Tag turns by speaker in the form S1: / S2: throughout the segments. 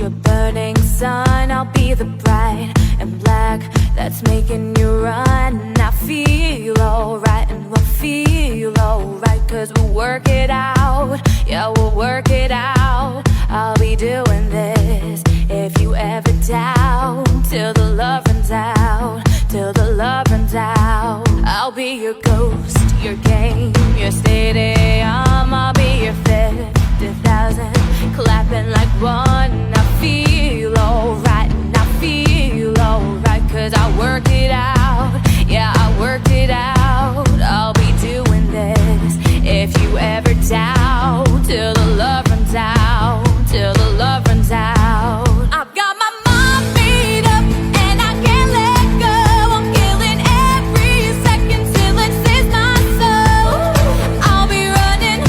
S1: the burning sun, I'll be the bright and black that's making you run. I feel alright and we'll feel alright, 'cause we'll work it out. Yeah, we'll work it out. I'll be doing this if you ever doubt, till the love runs out, till the love runs out. I'll be your ghost, your game, your stadium. I'll be your 50,000, clapping like one. I feel alright and I feel alright, 'cause I worked it out. Yeah, I worked it out. I'll be doing this if you ever doubt, till the love runs out, till the love runs out. I've got my mind made up and I can't let go. I'm killing every second till it saves my soul. I'll be running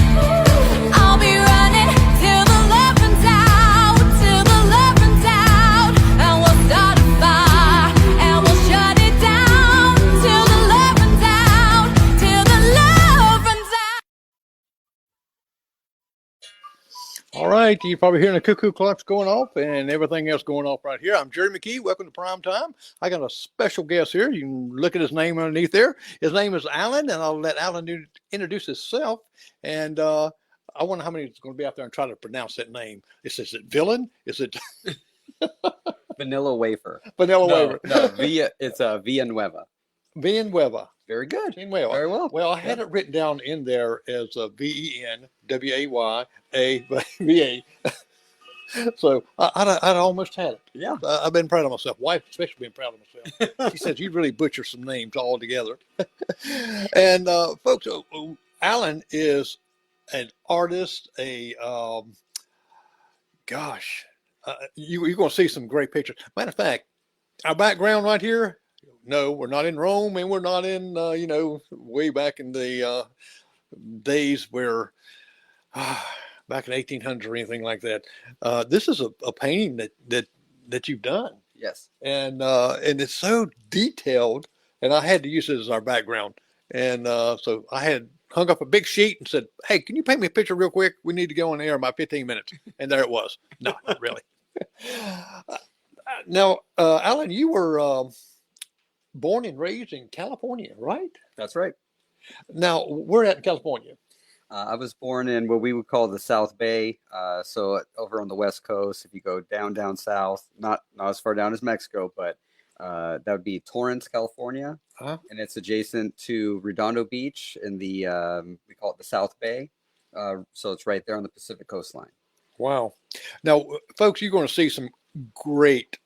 S1: till the love runs out, till the love runs out. And we'll start a fire and we'll shut it down, till the love runs out, till the love runs out.
S2: All right, you're probably hearing the cuckoo clocks going off and everything else going off right here. I'm Jerry McKee. Welcome to Prime Time. I got a special guest here. You can look at his name underneath there. His name is Alan, and I'll let Alan introduce himself. And I wonder how many is going to be out there and try to pronounce that name. Is it Villain? Is it
S3: Vanilla wafer.
S2: Vanilla Waver?
S3: No, it's Villanueva.
S2: Villanueva.
S3: Very good.
S2: Villanueva.
S3: Very well.
S2: Well, I had it written down in there as VENWAYAVA. So I'd almost had it.
S3: Yeah.
S2: I've been proud of myself. Wife especially been proud of myself. She says you really butcher some names all together. And folks, Alan is an artist. You're going to see some great pictures. Matter of fact, our background right here. No, we're not in Rome, and we're not in way back in the days where. Back in 1800s or anything like that. This is a painting that you've done.
S3: Yes.
S2: And it's so detailed, and I had to use it as our background. And so I had hung up a big sheet and said, "Hey, can you paint me a picture real quick? We need to go on air in about 15 minutes." And there it was. No, not really. Now, Alan, you were born and raised in California, right?
S3: That's right.
S2: Now, where at in California?
S3: I was born in what we would call the South Bay. So over on the West Coast, if you go down south, not as far down as Mexico, but that would be Torrance, California.
S2: Huh?
S3: And it's adjacent to Redondo Beach in the, we call it the South Bay. So it's right there on the Pacific coastline.
S2: Wow. Now, folks, you're going to see some great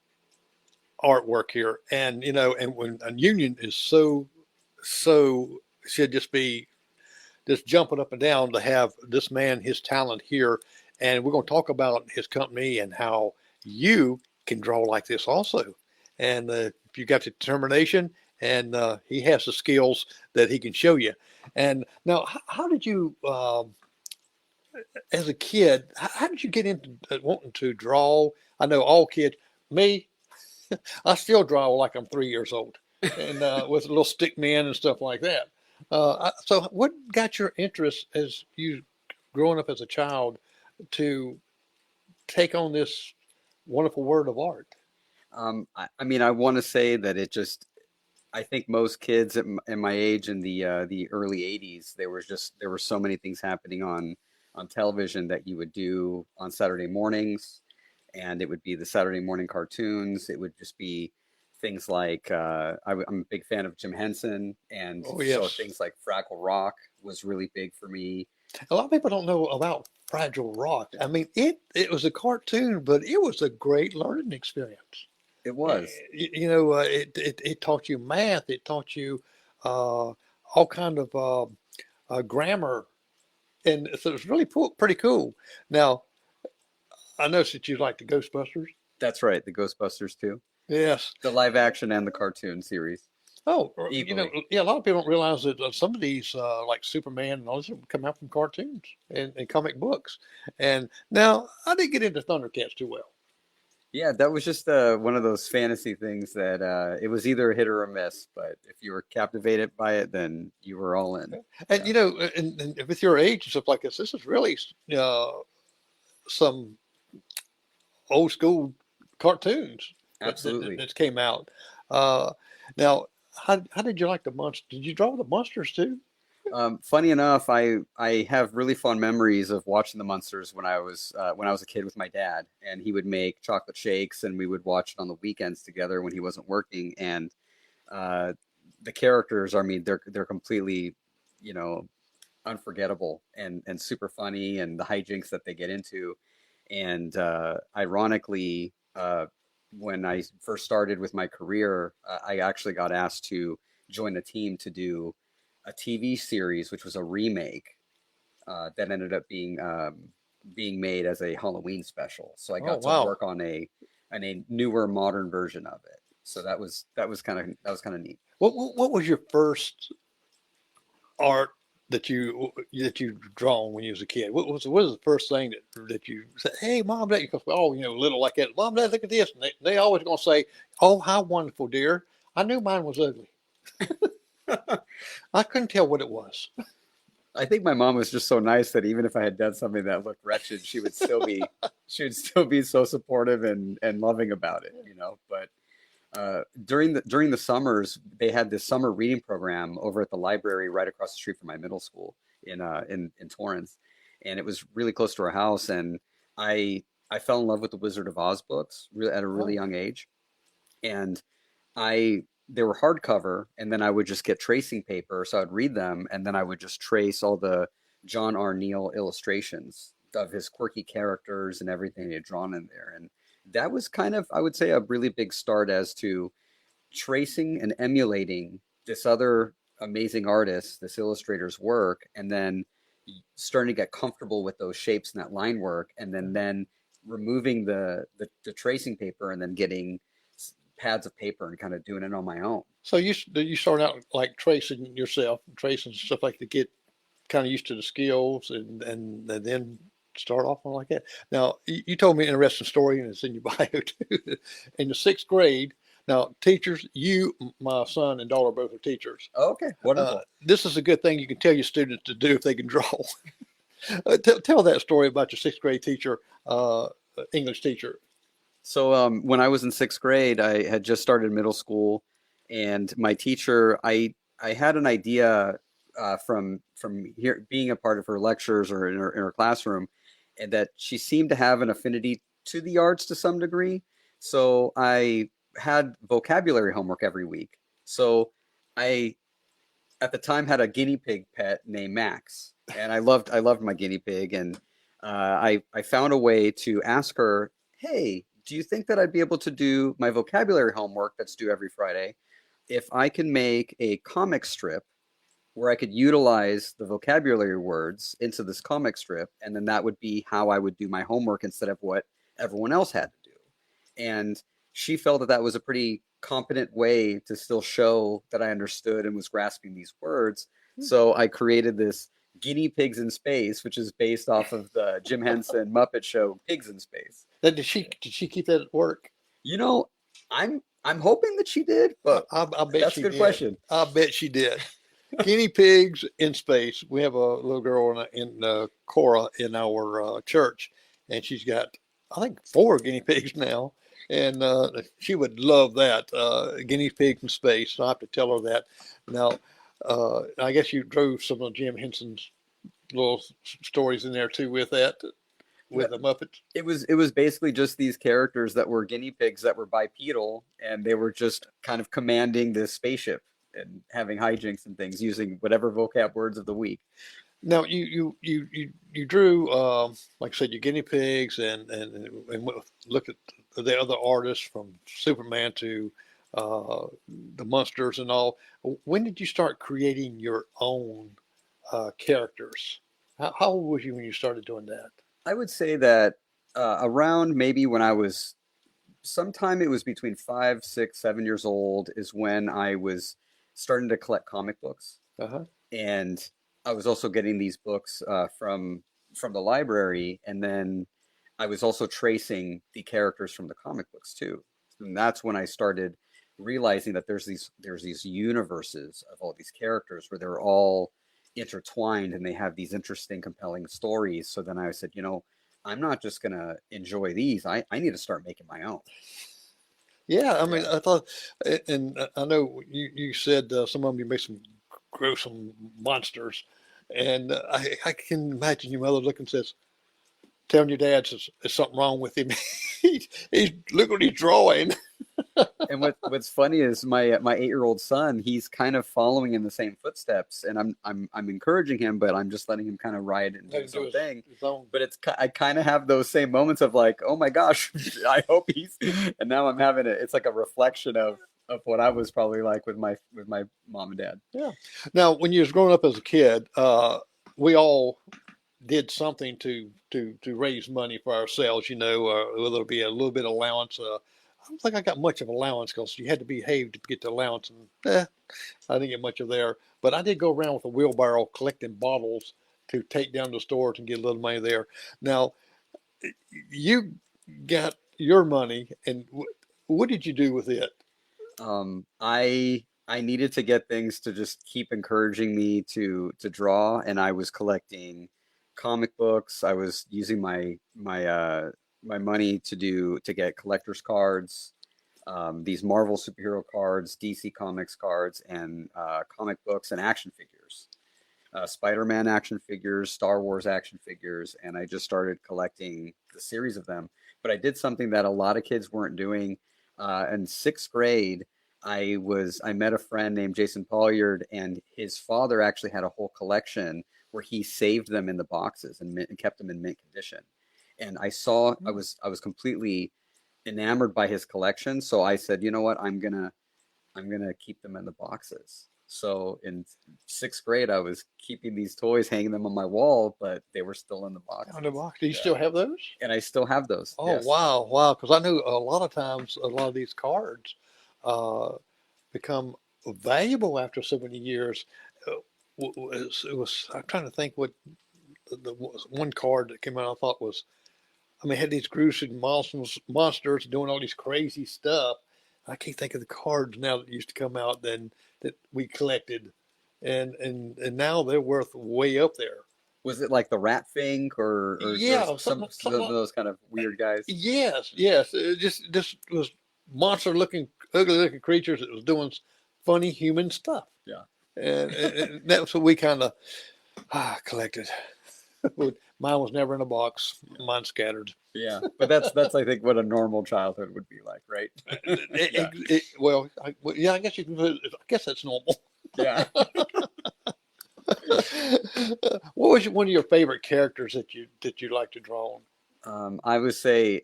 S2: artwork here. And, and when a union is so should just be just jumping up and down to have this man, his talent here. And we're going to talk about his company and how you can draw like this also. And if you got the determination, and he has the skills that he can show you. And now, how did you, as a kid, how did you get into wanting to draw? I know all kids, me, I still draw like I'm 3 years old, and with little stick men and stuff like that. So what got your interest as you growing up as a child to take on this wonderful word of art?
S3: I mean, I want to say that I think most kids in my age in the early 80s, there were so many things happening on television that you would do on Saturday mornings, and it would be the Saturday morning cartoons. It would just be things like I'm a big fan of Jim Henson, and so things like Fraggle Rock was really big for me.
S2: A lot of people don't know about Fragile Rock. I mean, it was a cartoon, but it was a great learning experience.
S3: It was.
S2: It taught you math. It taught you all kind of grammar, and so it was really pretty cool. Now, I noticed that you like the Ghostbusters.
S3: That's right, the Ghostbusters too.
S2: Yes.
S3: The live action and the cartoon series.
S2: Oh,
S3: Equally.
S2: a lot of people don't realize that some of these, like Superman and all this, come out from cartoons and comic books. And now, I didn't get into Thundercats too well.
S3: Yeah, that was just one of those fantasy things that it was either a hit or a miss. But if you were captivated by it, then you were all in.
S2: And, and with your age and stuff like this is really some old school cartoons
S3: Absolutely.
S2: that came out. Uh, now, how did you like the monsters? Did you draw the monsters too?
S3: Funny enough, I have really fond memories of watching the Munsters when I was a kid with my dad, and he would make chocolate shakes, and we would watch it on the weekends together when he wasn't working. And uh, the characters, I mean, they're completely, you know, unforgettable and super funny, and the hijinks that they get into. And ironically, when I first started with my career, I actually got asked to join a team to do a TV series, which was a remake that ended up being made as a Halloween special. So I
S2: Oh,
S3: got to
S2: wow.
S3: work on a newer, modern version of it. So that was kind of neat.
S2: What was your first art that you drawn when you was a kid? What was the first thing that you said? Hey, mom, dad, because oh, you know, little like that. Mom, dad, look at this. And they always gonna say, "Oh, how wonderful, dear." I knew mine was ugly. I couldn't tell what it was.
S3: I think my mom was just so nice that even if I had done something that looked wretched, she would still be so supportive and loving about it, you know. But during the summers, they had this summer reading program over at the library right across the street from my middle school in Torrance, and it was really close to our house. And I fell in love with the Wizard of Oz books at a really
S2: Oh,
S3: young age, and I they were hardcover, and then I would just get tracing paper, so I'd read them, and then I would just trace all the John R. Neal illustrations of his quirky characters and everything he had drawn in there. And that was kind of, I would say, a really big start as to tracing and emulating this other amazing artist, this illustrator's work, and then starting to get comfortable with those shapes and that line work, and then removing the tracing paper and then getting pads of paper and kind of doing it on my own.
S2: so you start out like tracing yourself, tracing stuff like to get kind of used to the skills and then start off on like that. Now, you told me an interesting story, and it's in your bio too. In the sixth grade, now teachers, my son and daughter both are teachers.
S3: Oh, okay, wonderful.
S2: This is a good thing you can tell your students to do if they can draw. Tell that story about your sixth grade teacher, English teacher.
S3: So when I was in sixth grade, I had just started middle school, and my teacher, I had an idea from here being a part of her lectures or in her classroom, and that she seemed to have an affinity to the arts to some degree. So I had vocabulary homework every week. So I at the time had a guinea pig pet named Max, and I loved my guinea pig, and I found a way to ask her, hey, do you think that I'd be able to do my vocabulary homework that's due every Friday if I can make a comic strip where I could utilize the vocabulary words into this comic strip, and then that would be how I would do my homework instead of what everyone else had to do. And she felt that that was a pretty competent way to still show that I understood and was grasping these words. So I created this Guinea Pigs in Space, which is based off of the Jim Henson Muppet Show Pigs in Space.
S2: Now, did she keep that at work?
S3: You know, I'm hoping that she did, but
S2: I bet
S3: that's a
S2: she
S3: good
S2: did.
S3: question.
S2: I bet she did. Guinea pigs in space. We have a little girl in Cora in our church, and she's got, I think, four guinea pigs now, and she would love that guinea pigs in space. So I have to tell her that. Now, I guess you drew some of Jim Henson's little stories in there too with that, with the Muppets.
S3: It was basically just these characters that were guinea pigs that were bipedal, and they were just kind of commanding this spaceship and having hijinks and things using whatever vocab words of the week.
S2: Now you drew like I said, your guinea pigs and look at the other artists from Superman to the monsters and all. When did you start creating your own characters? How old was you when you started doing that?
S3: I would say that around maybe when I was sometime it was between 5, 6, 7 years old is when I was starting to collect comic books,
S2: Uh-huh.
S3: and I was also getting these books from the library, and then I was also tracing the characters from the comic books too. And that's when I started realizing that there's these universes of all these characters where they're all intertwined and they have these interesting, compelling stories. So then I said, you know, I'm not just gonna enjoy these. I need to start making my own.
S2: Yeah, I mean,
S3: Yeah.
S2: I thought, and I know you said some of them you made some gruesome monsters, and I can imagine your mother looking and says, telling your dad says there's something wrong with him. He's look what he's drawing.
S3: And what's funny is my 8-year-old son, he's kind of following in the same footsteps, and I'm encouraging him, but I'm just letting him kind of ride and do
S2: Let him
S3: his
S2: do
S3: own thing.
S2: his own.
S3: But I kind of have those same moments of like, oh my gosh, I hope he's, and now I'm having it. It's like a reflection of what I was probably like with my mom and dad.
S2: Yeah. Now, when you was growing up as a kid, we all did something to raise money for ourselves. You know, whether it be a little bit of allowance. I don't think I got much of allowance because you had to behave to get the allowance, and I didn't get much of there. But I did go around with a wheelbarrow collecting bottles to take down to the stores and get a little money there. Now, you got your money, and what did you do with it?
S3: I needed to get things to just keep encouraging me to draw, and I was collecting comic books. I was using my money to get collector's cards, these Marvel superhero cards, DC Comics cards, and comic books and action figures. Spider-Man action figures, Star Wars action figures, and I just started collecting the series of them. But I did something that a lot of kids weren't doing. In sixth grade, I met a friend named Jason Polliard, and his father actually had a whole collection where he saved them in the boxes and kept them in mint condition. And I was completely enamored by his collection, so I said, you know what, I'm gonna keep them in the boxes. So in sixth grade, I was keeping these toys, hanging them on my wall, but they were still in the
S2: On the
S3: boxes.
S2: box. Do you
S3: Yeah,
S2: still have those?
S3: and I still have those.
S2: Oh
S3: Yes.
S2: wow, wow! Because I knew a lot of times a lot of these cards uh, become valuable after so many years. I'm trying to think what the one card that came out I thought was. I mean, it had these gruesome monsters doing all these crazy stuff. I can't think of the cards now that used to come out then that we collected, and now they're worth way up there.
S3: Was it like the Rat Fink or
S2: Yeah, something
S3: some of
S2: like,
S3: those kind of weird guys?
S2: yes, yes. It just was monster looking, ugly looking creatures that was doing funny human stuff,
S3: Yeah.
S2: and that's what we kind of collected. Mine was never in a box. Mine scattered.
S3: Yeah, but that's I think what a normal childhood would be like, right? Yeah,
S2: Well, yeah, I guess you can. I guess that's normal.
S3: yeah.
S2: What was one of your favorite characters that you like to draw on?
S3: I would say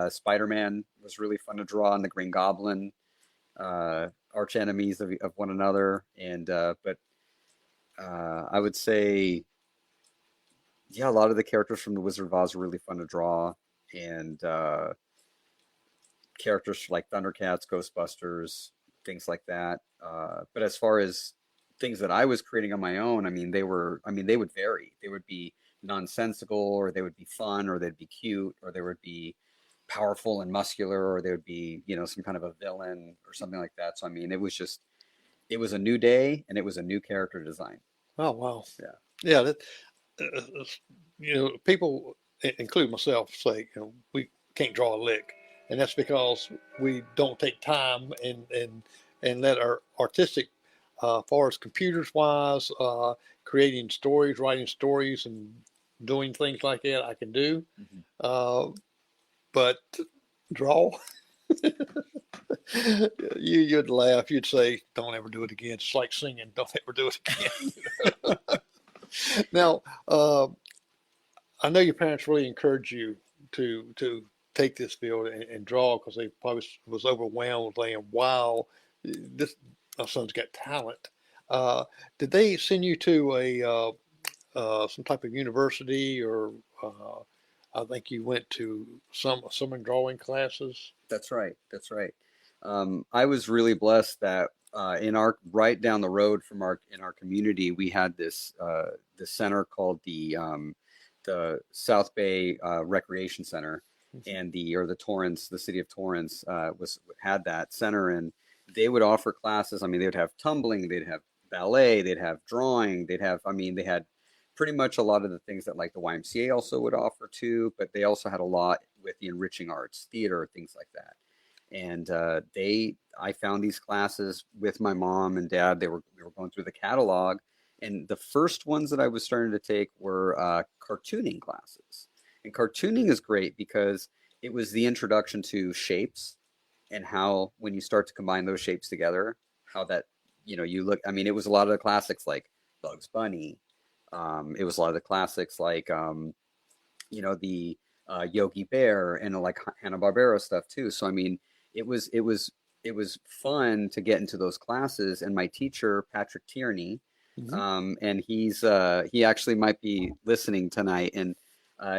S3: Spider-Man was really fun to draw, and the Green Goblin, arch enemies of one another, and but I would say, yeah, a lot of the characters from the Wizard of Oz are really fun to draw, and characters like Thundercats, Ghostbusters, things like that. But as far as things that I was creating on my own, they would vary. They would be nonsensical, or they would be fun, or they'd be cute, or they would be powerful and muscular, or they would be, some kind of a villain or something like that. So, I mean, it was a new day, and it was a new character design.
S2: Oh wow,
S3: Yeah.
S2: yeah. People, including myself, say we can't draw a lick, and that's because we don't take time and let our artistic, far as computers wise, creating stories, writing stories, and doing things like that. I can do,
S3: Mhm.
S2: uh, but draw. You'd laugh. You'd say, "Don't ever do it again." It's like singing. Don't ever do it again. Now, I know your parents really encouraged you to take this field and draw because they probably was overwhelmed, saying, "Wow, this my son's got talent." Uh, did they send you to a some type of university, or I think you went to some summer drawing classes?
S3: That's right. That's right. I was really blessed that in our right down the road from our in our community, we had this center called the South Bay Recreation Center, and the Torrance, the city of Torrance, was had that center, and they would offer classes. I mean, they would have tumbling, they'd have ballet, they'd have drawing, they'd have. I mean, they had pretty much a lot of the things that like the YMCA also would offer too, but they also had a lot with the enriching arts, theater, things like that. And I found these classes with my mom and dad. We were going through the catalog, and the first ones that I was starting to take were cartooning classes. And cartooning is great because it was the introduction to shapes and how when you start to combine those shapes together, how that, you look. I mean, it was a lot of the classics like Bugs Bunny. It was a lot of the classics like the Yogi Bear and like Hanna-Barbera stuff too. So I mean, it was it was it was fun to get into those classes. And my teacher, Patrick Tierney,
S2: Mhm.
S3: and he actually might be listening tonight, and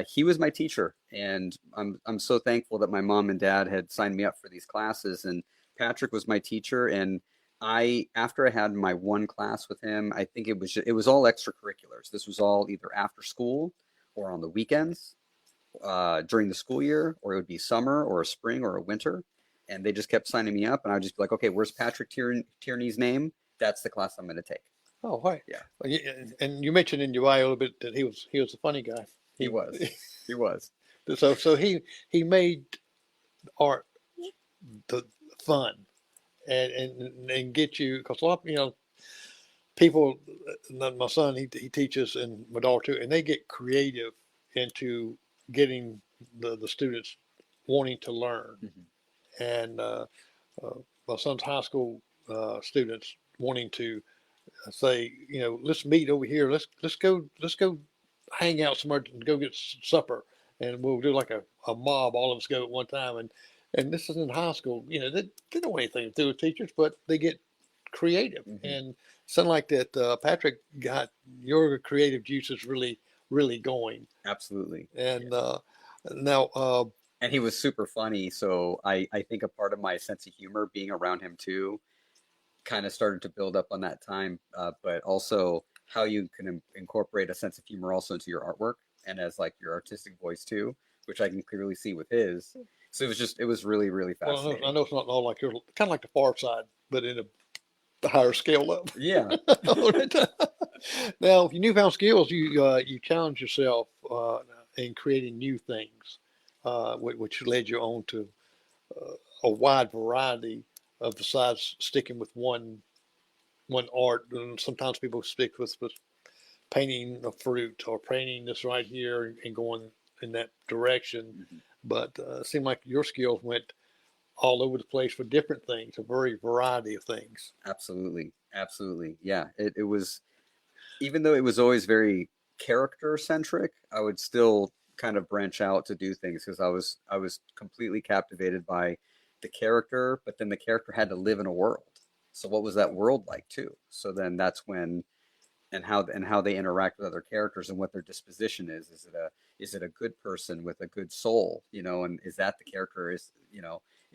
S3: he was my teacher, and I'm so thankful that my mom and dad had signed me up for these classes, and Patrick was my teacher. And after I had my one class with him, I think it was all extracurriculars. This was all either after school or on the weekends during the school year, or it would be summer or a spring or a winter. And they just kept signing me up, and I'd just be like, okay, where's Patrick Tierney's name? That's the class I'm going to take.
S2: Oh, right.
S3: Yeah,
S2: Well, and you mentioned in your bio a little bit that he was a funny guy.
S3: he was. He was.
S2: So he made art the fun and get you, because a lot people, my son, he teaches, and my daughter too, and they get creative into getting the students wanting to learn.
S3: Mhm.
S2: And my son's high school students wanting to say, let's meet over here. Let's go hang out somewhere and go get supper, and we'll do like a mob. All of us go at one time, and this is in high school. They don't want anything to do with teachers, but they get creative,
S3: Mhm.
S2: and something like that. Patrick got your creative juices really, really going,
S3: Absolutely.
S2: and now,
S3: And he was super funny. So I think a part of my sense of humor being around him too kind of started to build up on that time. But also how you can incorporate a sense of humor also into your artwork and as like your artistic voice too, which I can clearly see with his. So it was really, really
S2: well, I
S3: fascinating.
S2: know it's not all like yours, kind of like the Far Side, but in a higher scale up.
S3: Yeah.
S2: Now, your newfound skills, you challenge yourself in creating new things, which led you on to a wide variety of, besides sticking with one art. And sometimes people stick with painting a fruit or painting this right here and going in that direction.
S3: Mhm.
S2: But it seemed like your skills went all over the place for different things, a very variety of things.
S3: Absolutely. Absolutely. Yeah. It was, even though it was always very character centric, I would still kind of branch out to do things because I was completely captivated by the character, but then the character had to live in a world. So what was that world like too? So then that's when and how they interact with other characters and what their disposition is. Is it a good person with a good soul, and is that the character is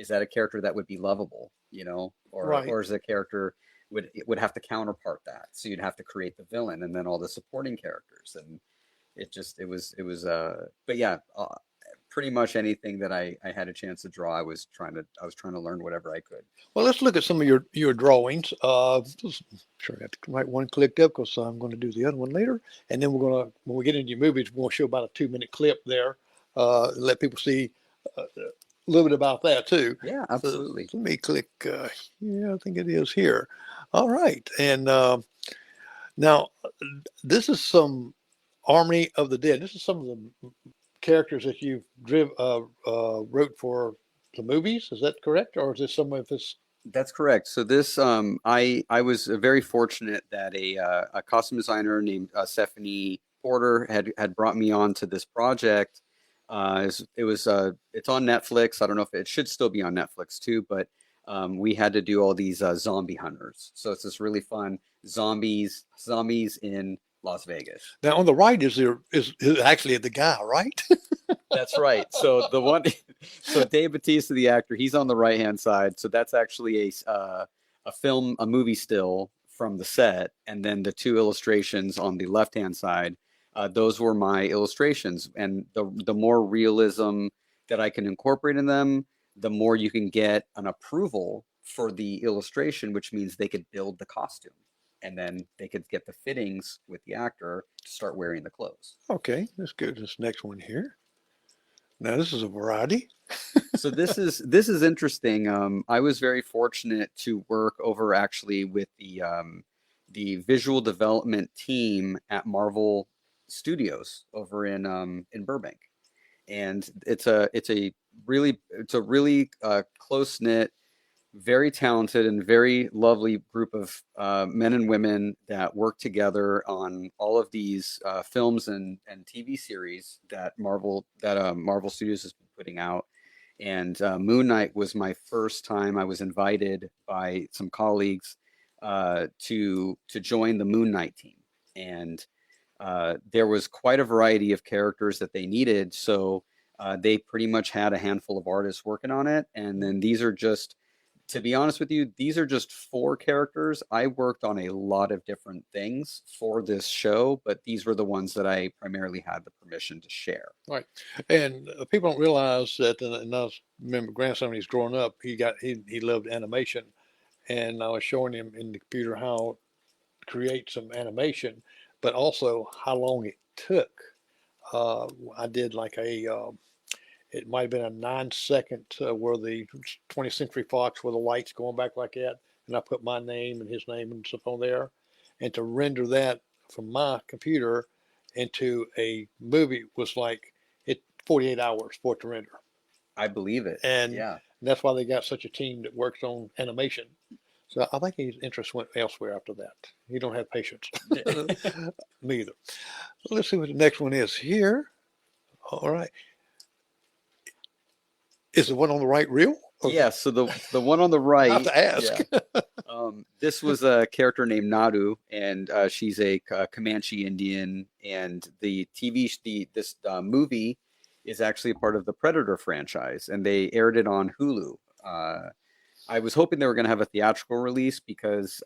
S3: that a character that would be lovable,
S2: Right.
S3: or is it a character would have to counterpart that. So you'd have to create the villain and then all the supporting characters. And it was but yeah, pretty much anything that I had a chance to draw, I was trying to learn whatever I could.
S2: Well, let's look at some of your drawings. Sure, I got the right one clicked up because I'm going to do the other one later, and then when we get into your movies, we're going to show about a 2-minute clip there. Let people see a little bit about that too.
S3: Yeah,
S2: So
S3: absolutely.
S2: let me click. Yeah, I think it is here. All right, and now this is some Army of the Dead. This is some of the characters that you've wrote for the movies. Is that correct, or is this some of this?
S3: That's correct. So this, I was very fortunate that a costume designer named Stephanie Porter had brought me on to this project. It's on Netflix. I don't know if it should still be on Netflix too, but we had to do all these zombie hunters. So it's this really fun zombies in Las Vegas.
S2: Now on the right is actually the guy, right?
S3: That's right. So so Dave Bautista, the actor, he's on the right hand side. So that's actually a movie still from the set, and then the two illustrations on the left hand side. Those were my illustrations, and the more realism that I can incorporate in them, the more you can get an approval for the illustration, which means they could build the costume. and then they could get the fittings with the actor to start wearing the clothes.
S2: Okay, let's go to this next one here. Now this is a variety.
S3: So this is interesting. I was very fortunate to work over actually with the visual development team at Marvel Studios over in Burbank, and it's a really close knit, very talented and very lovely group of men and women that work together on all of these films and TV series that Marvel Studios has been putting out. And Moon Knight was my first time. I was invited by some colleagues to join the Moon Knight team, and there was quite a variety of characters that they needed. So they pretty much had a handful of artists working on it, and then these are just, to be honest with you, these are just four characters. I worked on a lot of different things for this show, but these were the ones that I primarily had the permission to share.
S2: Right. And people don't realize that, and I remember grandson when he's growing up, he loved animation, and I was showing him in the computer how to create some animation, but also how long it took. I did like it might have been a 9 second where the 20th Century Fox where the lights going back like that, and I put my name and his name and stuff on there, and to render that from my computer into a movie was like 48 hours for it to render,
S3: I believe it.
S2: and
S3: Yeah.
S2: that's why they got such a team that works on animation. So I think his interest went elsewhere after that. He don't have patience. Me either. Let's see what the next one is here. All right. Is the one on the right real?
S3: Yeah, so the one on the
S2: I have
S3: right,
S2: to ask.
S3: yeah. This was a character named Nadu, and she's a Comanche Indian, and this movie is actually a part of the Predator franchise, and they aired it on Hulu. I was hoping they were going to have a theatrical release because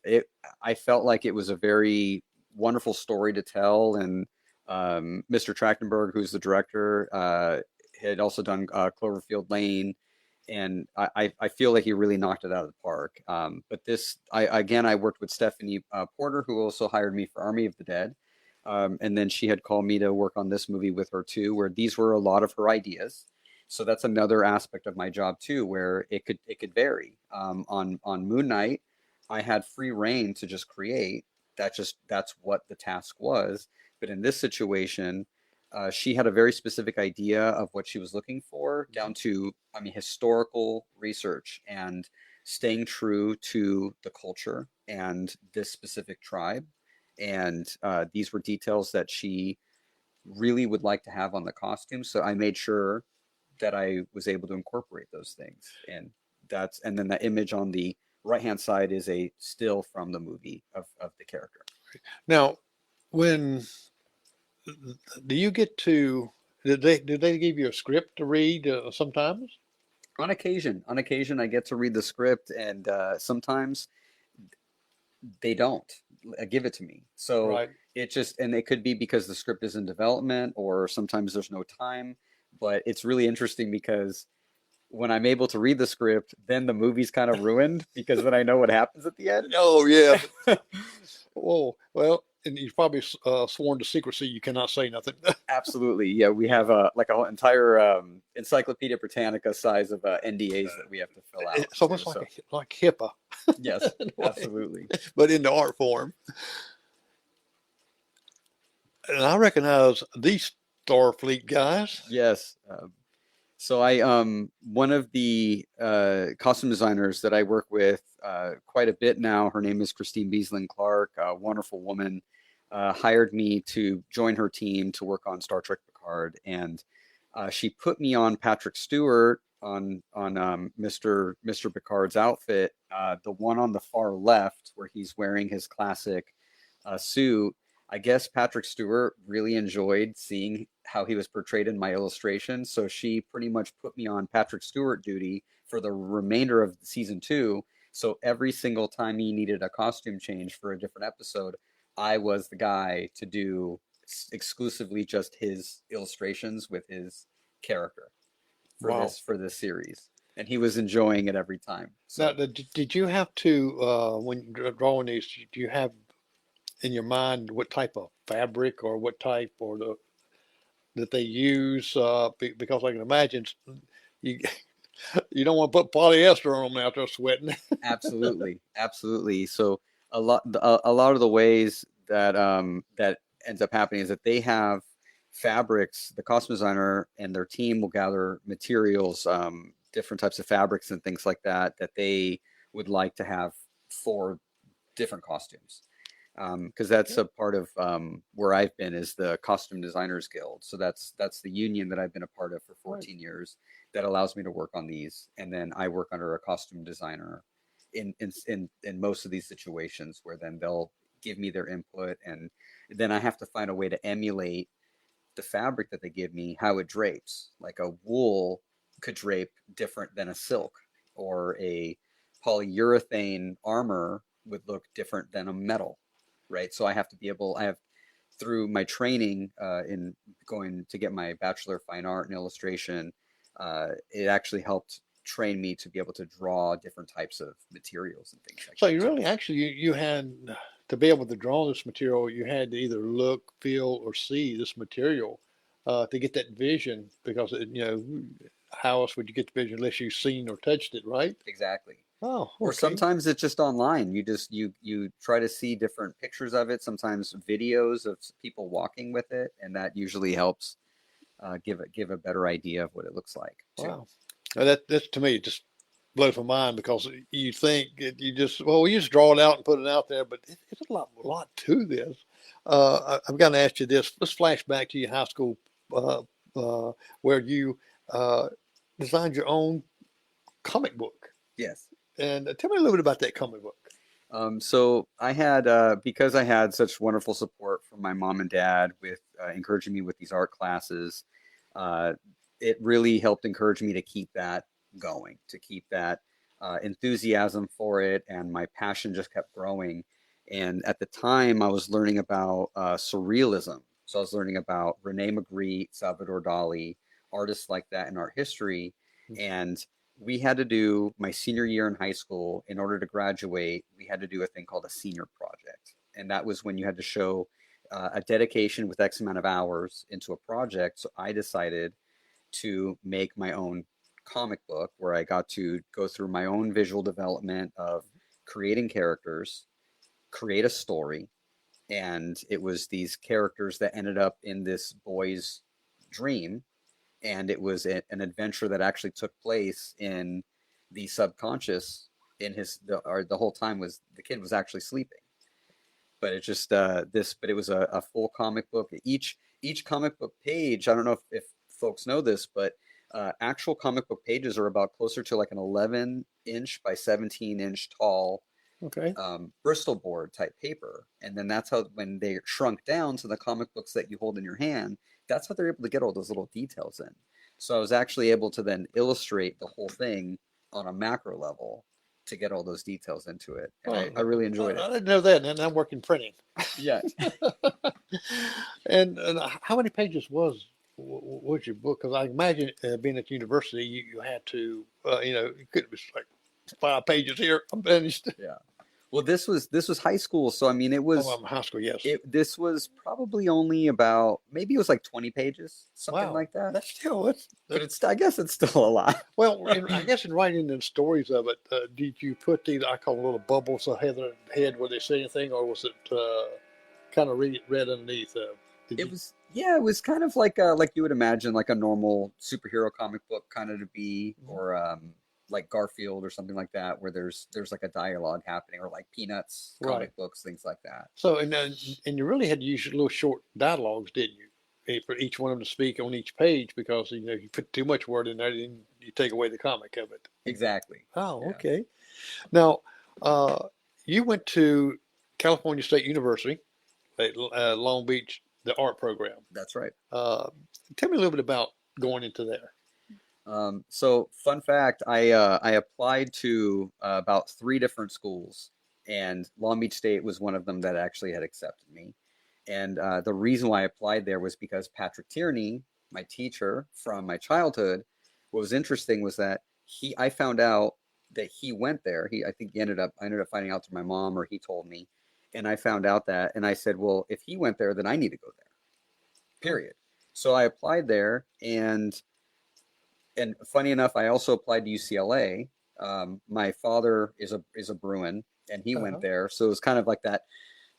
S3: I felt like it was a very wonderful story to tell, and Mr. Trachtenberg, who's the director, had also done Cloverfield Lane, and I feel like he really knocked it out of the park. But I worked with Stephanie Porter, who also hired me for Army of the Dead, and then she had called me to work on this movie with her too, where these were a lot of her ideas. So that's another aspect of my job too, where it could vary. On Moon Knight, I had free reign to just create. That's what the task was. But in this situation, she had a very specific idea of what she was looking for, down to, I mean, historical research and staying true to the culture and this specific tribe. And these were details that she really would like to have on the costume. So I made sure that I was able to incorporate those things. And then that image on the right hand side is a still from the movie of the character.
S2: Now, when do you get to? Did they give you a script to read sometimes?
S3: On occasion, I get to read the script, and sometimes they don't give it to me. So
S2: Right.
S3: and it could be because the script is in development, or sometimes there's no time. But it's really interesting because when I'm able to read the script, then the movie's kind of ruined because then I know what happens at the end.
S2: Oh yeah. Oh well, and you've probably sworn to secrecy. You cannot say nothing.
S3: Absolutely. Yeah, we have like a whole entire Encyclopedia Britannica size of NDAs that we have to fill out.
S2: It's almost
S3: too,
S2: like HIPAA,
S3: yes, absolutely.
S2: but in the art form. And I recognize these Starfleet guys.
S3: Yes. So one of the costume designers that I work with quite a bit now, her name is Christine Beaslin Clark, a wonderful woman, hired me to join her team to work on Star Trek Picard, and she put me on Patrick Stewart on Mr. Picard's outfit, the one on the far left where he's wearing his classic suit. I guess Patrick Stewart really enjoyed seeing how he was portrayed in my illustration, so she pretty much put me on Patrick Stewart duty for the remainder of season 2. So every single time he needed a costume change for a different episode, I was the guy to do exclusively just his illustrations with his character for
S2: Wow.
S3: this series, and he was enjoying it every time. So
S2: Now, did you have to when you're drawing these? Do you have in your mind what type of fabric or what type or that they use? Because I can imagine you you don't want to put polyester on them out there sweating.
S3: Absolutely, absolutely. So a lot of the ways that that ends up happening is that they have fabrics. The costume designer and their team will gather materials, different types of fabrics and things like that that they would like to have for different costumes. Because that's
S2: Okay.
S3: a part of where I've been is the Costume Designers Guild. So that's the union that I've been a part of for
S2: Right.
S3: 14 years that allows me to work on these. And then I work under a costume designer in most of these situations where then they'll give me their input, and then I have to find a way to emulate the fabric that they give me, how it drapes. Like a wool could drape different than a silk, or a polyurethane armor would look different than a metal, right? So I have to be able, I have through my training in going to get my Bachelor of Fine Art in illustration, it actually helped train me to be able to draw different types of materials and things like
S2: So
S3: that
S2: you
S3: too.
S2: really actually you had to be able to draw this material, you had to either look, feel, or see this material to get that vision. Because how else would you get the vision unless you've seen or touched it, right?
S3: Exactly.
S2: Oh,
S3: Or
S2: okay.
S3: sometimes it's just online. You try to see different pictures of it, sometimes videos of people walking with it, and that usually helps give a better idea of what it looks like too.
S2: Wow. Now that's to me it just blows my mind because you think you just well you just draw it out and put it out there, but it's a lot to this. I've got to ask you this. Let's flash back to your high school uh, where you uh, designed your own comic book,
S3: Yes.
S2: and tell me a little bit about that comic book.
S3: So I had because I had such wonderful support from my mom and dad with encouraging me with these art classes. Uh, it really helped encourage me to keep that going, to keep that enthusiasm for it, and my passion just kept growing. And at the time, I was learning about surrealism. So I was learning about Rene Magritte, Salvador Dali, artists like that in art history, and we had to do my senior year in high school. In order to graduate, we had to do a thing called a senior project. And that was when you had to show a dedication with X amount of hours into a project. So I decided to make my own comic book where I got to go through my own visual development of creating characters, create a story. And it was these characters that ended up in this boy's dream, and it was an adventure that actually took place in the subconscious in the whole time was the kid was actually sleeping, but it just but it was a full comic book. Each comic book page, I don't know if folks know this, but actual comic book pages are about closer to like an 11-inch by 17-inch tall
S2: Okay.
S3: Bristol board type paper. And then that's how, when they shrunk down to the comic books that you hold in your hand, that's how they're able to get all those little details in. So I was actually able to then illustrate the whole thing on a macro level to get all those details into it. And
S2: Well,
S3: I really
S2: I,
S3: enjoyed it.
S2: I didn't know that, and I'm working printing.
S3: Yeah.
S2: And how many pages was your book? Because I imagine being at university, you had to, it could be like 5 pages here. I'm finished.
S3: Yeah. Well, this was high school. So I mean,
S2: Oh, I'm in high school, yes.
S3: this was probably only about, maybe it was like 20 pages, something
S2: Wow,
S3: like that.
S2: that's still that's,
S3: But
S2: that's
S3: I guess it's still a lot.
S2: well. I guess in writing the stories of it, did you put these? I call them little bubbles ahead of the head where they say anything, or was it kind of read underneath? Did
S3: It
S2: you?
S3: was, yeah, it was kind of like you would imagine like a normal superhero comic book kind of to be,
S2: Mhm.
S3: or like Garfield or something like that, where there's like a dialogue happening, or like Peanuts
S2: Right.
S3: comic books, things like that.
S2: So and you really had to use little short dialogues, didn't you? For each one of them to speak on each page because if you put too much word in there, then you take away the comic of it.
S3: Exactly.
S2: Oh,
S3: Yeah,
S2: okay. Now, you went to California State University at Long Beach, the art program.
S3: that's right.
S2: Uh, Tell me a little bit about going into there.
S3: So fun fact, I applied to about three different schools, and Long Beach State was one of them that actually had accepted me. And the reason why I applied there was because Patrick Tierney, my teacher from my childhood, what was interesting was that I found out that he went there. I think I ended up finding out through my mom, or he told me, And I found out that, and I said, well, if he went there, then I need to go there, period. So I applied there, and funny enough, I also applied to UCLA. My father is a Bruin, and he went
S2: Uh-huh.
S3: there, so it was kind of like that.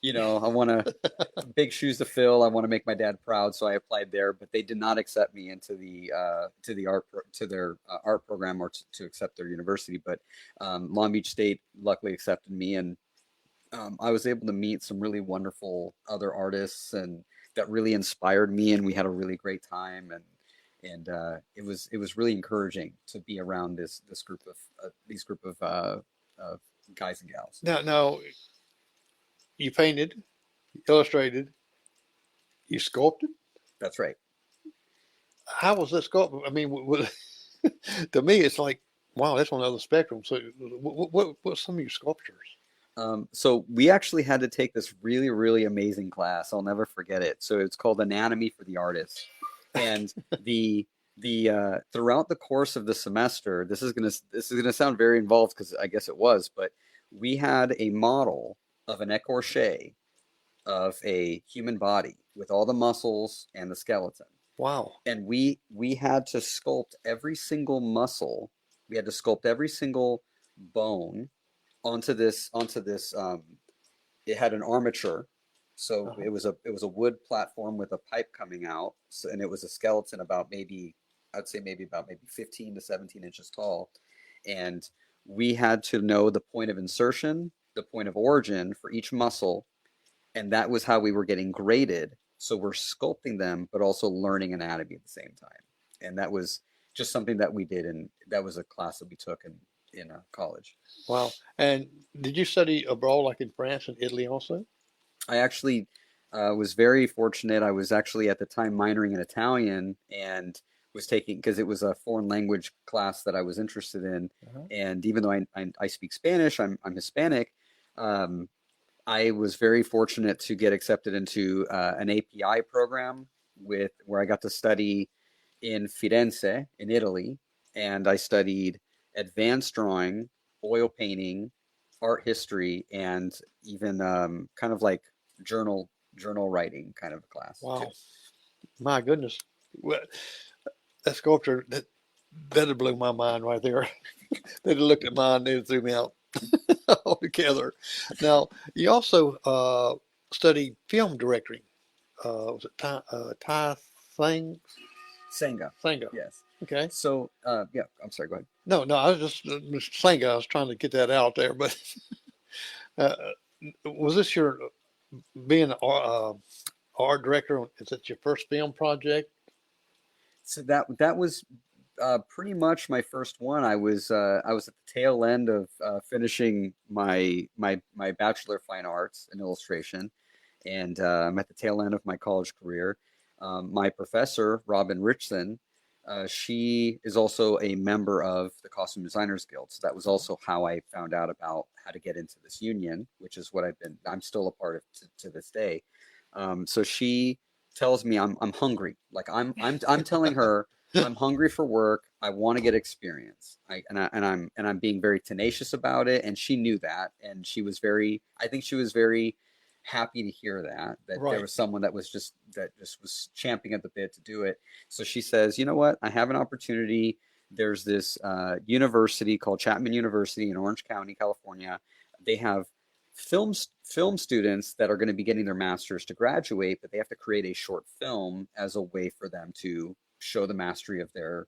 S3: I want to big shoes to fill. I want to make my dad proud, so I applied there, but they did not accept me into their art program or to accept their university. But Long Beach State luckily accepted me, and I was able to meet some really wonderful other artists, and that really inspired me, and we had a really great time, and it was really encouraging to be around this group of guys and gals.
S2: Now, you painted, illustrated, you sculpted.
S3: That's right.
S2: How was that sculpted? I mean, to me, it's like, wow, that's on the other spectrum. So, what's some of your sculptures?
S3: So we actually had to take this really, really amazing class. I'll never forget it. So it's called Anatomy for the Artist. And the throughout the course of the semester, this is gonna sound very involved because I guess it was, but we had a model of an écorché of a human body with all the muscles and the skeleton.
S2: Wow.
S3: And we had to sculpt every single muscle. We had to sculpt every single bone onto this. It had an armature, so
S2: Uh-huh.
S3: it was a wood platform with a pipe coming out, so, and it was a skeleton about maybe, I'd say maybe about maybe 15 to 17 inches tall, and we had to know the point of insertion, the point of origin for each muscle, and that was how we were getting graded. So we're sculpting them, but also learning anatomy at the same time, and that was just something that we did, and that was a class that we took in college.
S2: Wow. And did you study abroad, like in France and Italy also?
S3: I actually was very fortunate. I was actually at the time minoring in Italian and was taking, because it was a foreign language class that I was interested in.
S2: Uh-huh.
S3: And even though I speak Spanish, I'm Hispanic. Um, I was very fortunate to get accepted into an API program where I got to study in Firenze in Italy, and I studied advanced drawing, oil painting, art history, and even kind of like journal writing kind of class too.
S2: Wow. My goodness. Well, that sculpture, that'd blew my mind right there. They'd looked at mine, they threw me out altogether. Now, you also studied film directing. Was it Thai thing?
S3: Senga,
S2: Sango.
S3: yes.
S2: Okay.
S3: So yeah, I'm sorry. Go ahead.
S2: No, I was just Sango. I was trying to get that out there, but uh, was this your being an art director? Is it your first film project?
S3: So that was pretty much my first one. I was at the tail end of finishing my Bachelor of Fine Arts in illustration, and I'm at the tail end of my college career. My professor, Robin Richson, she is also a member of the Costume Designers Guild. So that was also how I found out about how to get into this union, which is what I'm still a part of to this day. So she tells me I'm hungry. Like I'm telling her I'm hungry for work. I want to get experience. I'm being very tenacious about it, and she knew that, and I think she was very happy to hear that there
S2: Right.
S3: was someone that just was champing at the bit to do it. So she says, you know what? I have an opportunity. There's this university called Chapman University in Orange County, California. They have film students that are going to be getting their masters to graduate, but they have to create a short film as a way for them to show the mastery of their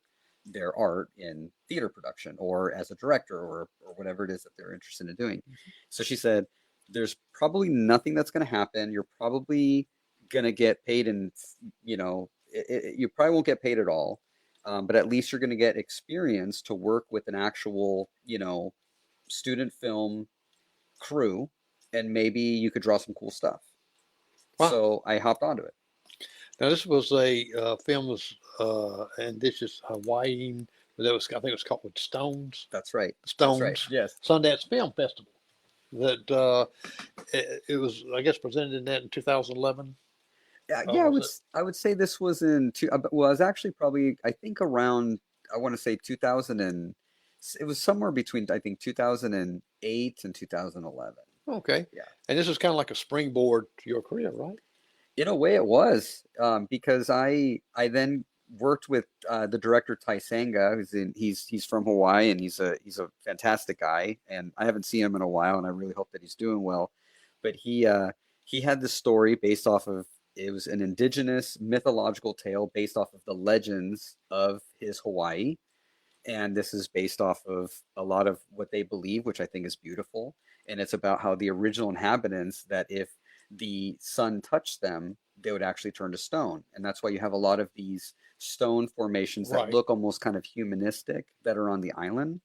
S3: art in theater production or as a director or whatever it is that they're interested in doing. So she said, there's probably nothing that's going to happen. You're probably going to get paid you probably won't get paid at all. But at least you're going to get experience to work with an actual, student film crew, and maybe you could draw some cool stuff.
S2: Wow.
S3: So I hopped onto it.
S2: Now this was a film was and this is Hawaii. That was, I think it was called Stones.
S3: That's right.
S2: Stones.
S3: That's right. Yes.
S2: Sundance Film Festival. That it was, I guess, presented in that in 2011.
S3: Yeah,
S2: Was
S3: I would say this was in well, it was actually probably, I think, around, I want to say 2000, and it was somewhere between, I think, 2008 and 2011.
S2: Okay.
S3: Yeah.
S2: And this is kind of like a springboard to your career, right?
S3: In a way, it was because I then worked with the director Tai Sanga, he's from Hawaii and he's a fantastic guy, and I haven't seen him in a while, and I really hope that he's doing well. But he had this story based off of it was an indigenous mythological tale based off of the legends of his Hawaii, and this is based off of a lot of what they believe, which I think is beautiful. And it's about how the original inhabitants, that if the sun touched them, they would actually turn to stone. And that's why you have a lot of these stone formations that
S2: Right.
S3: look almost kind of humanistic that are on the island.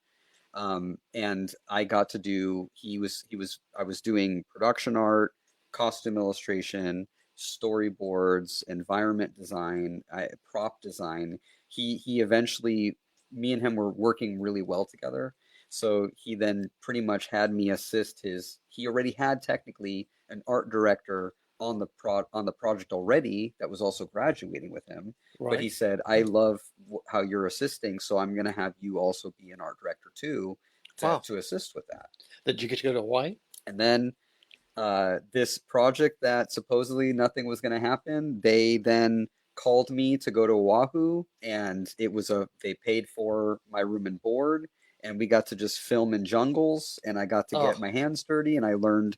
S3: And I got to do, I was doing production art, costume illustration, storyboards, environment design, prop design. He eventually, me and him were working really well together. So he then pretty much had me assist he already had technically an art director on the project already that was also graduating with him. But he
S2: Right.
S3: said, I love how you're assisting, so I'm going to have you also be an art director too
S2: Wow.
S3: to assist with that.
S2: Did you get to go to Hawaii?
S3: And then this project that supposedly nothing was going to happen, they then called me to go to Oahu, and they paid for my room and board, and we got to just film in jungles, and I got to get
S2: Oh,
S3: my hands dirty, and I learned.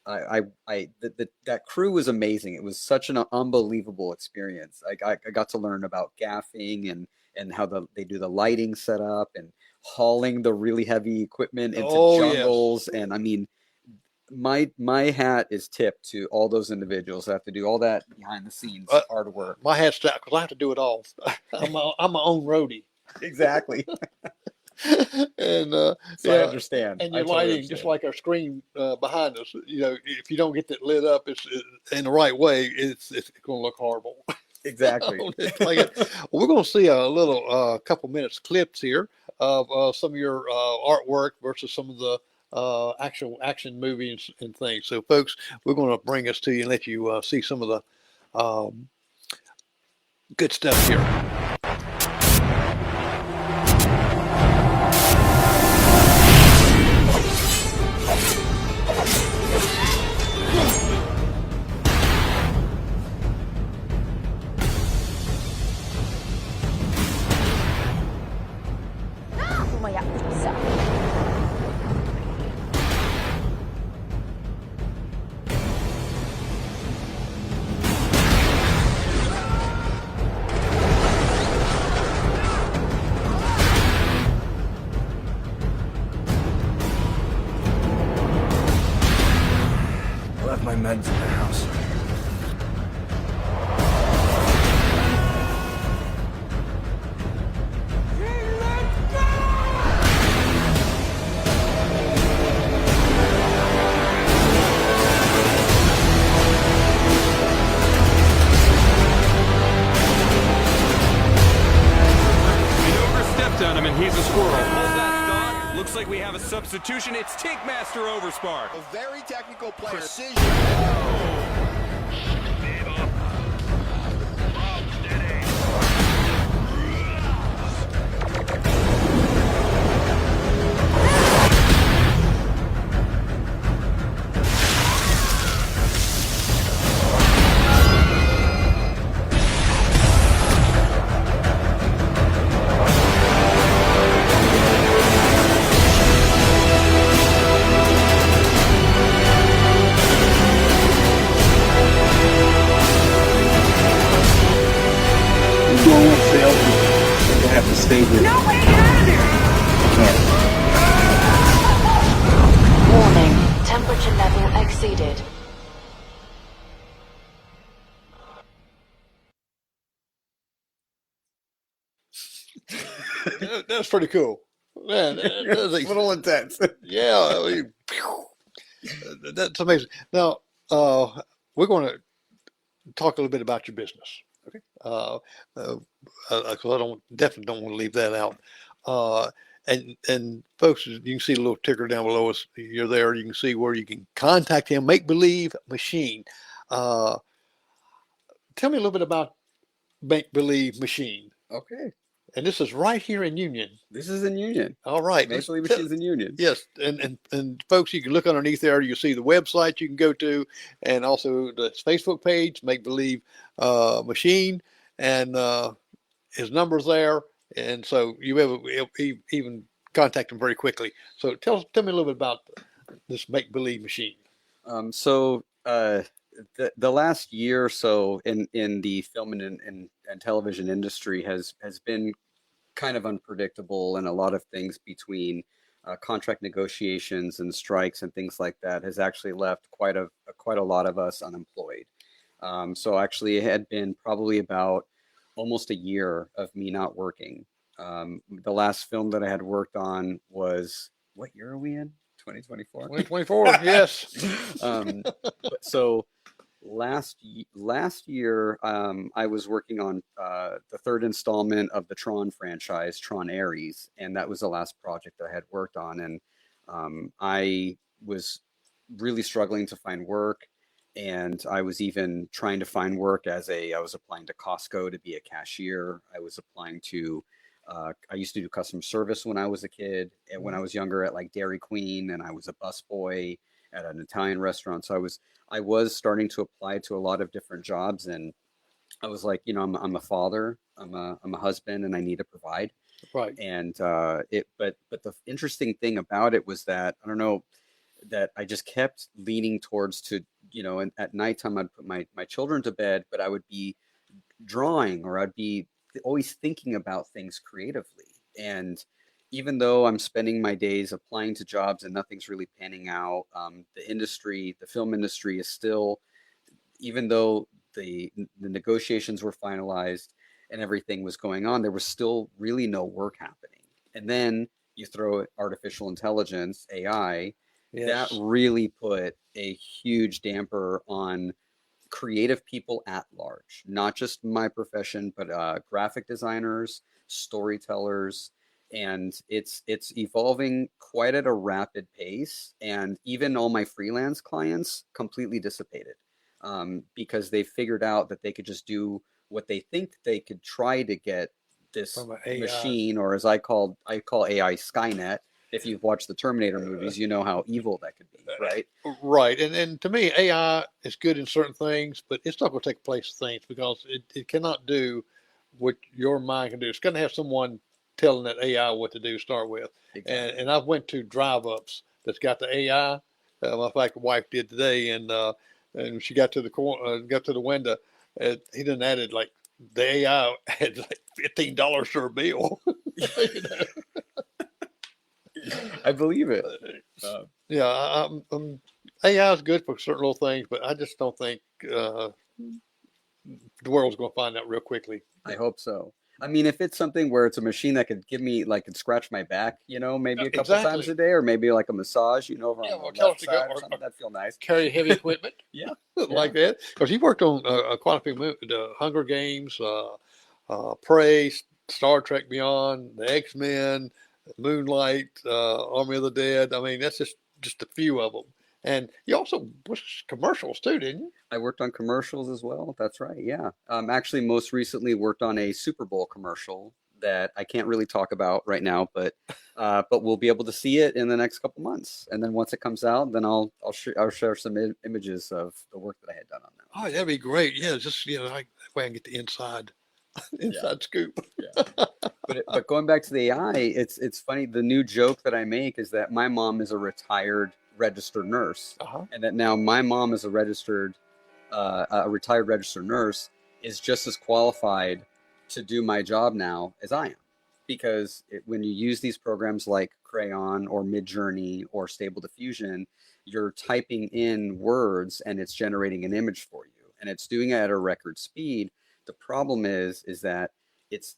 S3: That crew was amazing. It was such an unbelievable experience. I got to learn about gaffing and how they do the lighting setup and hauling the really heavy equipment into
S2: oh yes.
S3: jungles. And I mean, my hat is tipped to all those individuals that have to do all that behind the scenes
S2: Uh,
S3: hard work.
S2: my head's down because I have to do it all. I'm my own roadie.
S3: Exactly.
S2: And
S3: So I
S2: yeah,
S3: understand.
S2: and
S3: I
S2: your
S3: totally
S2: lighting, just
S3: understand.
S2: like our screen behind us, if you don't get that lit up, in the right way, it's going to look horrible.
S3: Exactly.
S2: It's like we're going to see a little couple minutes clips here of some of your artwork versus some of the actual action movies and things. So, folks, we're going to bring us to you and let you see some of the good stuff here.
S1: Umaya utsa.
S4: I left my meds in the house.
S5: We overstepped on him and he's a squirrel. Hold that thought. Looks like we have a substitution. It's Tankmaster Overspark.
S6: A very technical player. Precision.
S4: Door won't stay open. You'll have to stay here.
S7: No way out of there!
S1: Warning, temperature level exceeded.
S2: That's pretty cool. Man,
S3: It's a little intense.
S2: yeah, I mean, that's amazing. Now, we're going to talk a little bit about your business.
S3: Okay.
S2: Because I definitely don't want to leave that out. And folks, you can see the little ticker down below us. You're there. You can see where you can contact him. Make Believe Machine. Tell me a little bit about Make Believe Machine.
S3: Okay.
S2: And this is right here in Union.
S3: This is in Union.
S2: All right.
S3: Maple Leaf Machines in Union.
S2: Yes, and folks, you can look underneath there. You see the website you can go to, and also the Facebook page, Make Believe Machine, and his number's there, and so you even contact him very quickly. So tell me a little bit about this Make Believe Machine.
S3: The last year or so in the film and television industry has been kind of unpredictable, and a lot of things between contract negotiations and strikes and things like that has actually left quite a lot of us unemployed. So actually, it had been probably about almost a year of me not working. The last film that I had worked on was, what year are we in? 2024.
S2: 2024. Yes.
S3: So last year, I was working on the third installment of the Tron franchise, Tron Ares, and that was the last project that I had worked on. And I was really struggling to find work, and I was even trying to find work I was applying to Costco to be a cashier. I was applying to I used to do customer service when I was a kid, and when I was younger at like Dairy Queen, and I was a busboy at an Italian restaurant. So I was starting to apply to a lot of different jobs, and I was like, I'm a father, I'm a husband, and I need to provide.
S2: Right.
S3: And but the interesting thing about it was that, I don't know, that I just kept leaning towards and at nighttime I'd put my children to bed, but I would be drawing, or I'd be always thinking about things creatively. And even though I'm spending my days applying to jobs and nothing's really panning out, the film industry is still, even though the negotiations were finalized and everything was going on, there was still really no work happening. And then you throw artificial intelligence, AI,
S2: Yes.
S3: that really put a huge damper on creative people at large, not just my profession, but graphic designers, storytellers, and it's evolving quite at a rapid pace. And even all my freelance clients completely dissipated because they figured out that they could just do what they think they could try to get this machine, or as I call AI Skynet. If you've watched the Terminator movies, you know how evil that could be, right?
S2: Right. And to me, AI is good in certain things, but it's not going to take place of things, because it cannot do what your mind can do. It's going to have someone telling that AI what to do to start with.
S3: Exactly.
S2: And I've went to drive-ups that's got the AI. Matter of fact, the wife did today, and she got to the window. He done added, like, the AI had like $15 for a bill.
S3: I believe it.
S2: Yeah, AI is good for certain little things, but I just don't think the world's going to find out real quickly.
S3: I hope so. I mean, if it's something where it's a machine that could give me, like, could scratch my back, maybe a couple times a day, or maybe like a massage,
S2: or
S3: on the
S2: tell us
S3: left
S2: to go,
S3: side or something, that'd feel nice.
S2: Carry heavy equipment.
S3: Yeah.
S2: Like that. Because he worked on quite a few movies, the Hunger Games, Prey, Star Trek Beyond, the X-Men, Moonlight, Army of the Dead. I mean, that's just a few of them. And you also was commercials too, didn't you?
S3: I worked on commercials as well. That's right. Yeah. Actually, most recently worked on a Super Bowl commercial that I can't really talk about right now, but we'll be able to see it in the next couple months. And then once it comes out, then I'll share some images of the work that I had done on that.
S2: Oh, that'd be great. Yeah, just that way I can get the inside scoop.
S3: Yeah. But going back to the AI, it's funny. The new joke that I make is that my mom is a retired registered nurse, and that now my mom is a retired registered nurse, is just as qualified to do my job now as I am, because when you use these programs like Crayon or Midjourney or Stable Diffusion, you're typing in words and it's generating an image for you, and it's doing it at a record speed. The problem is that it's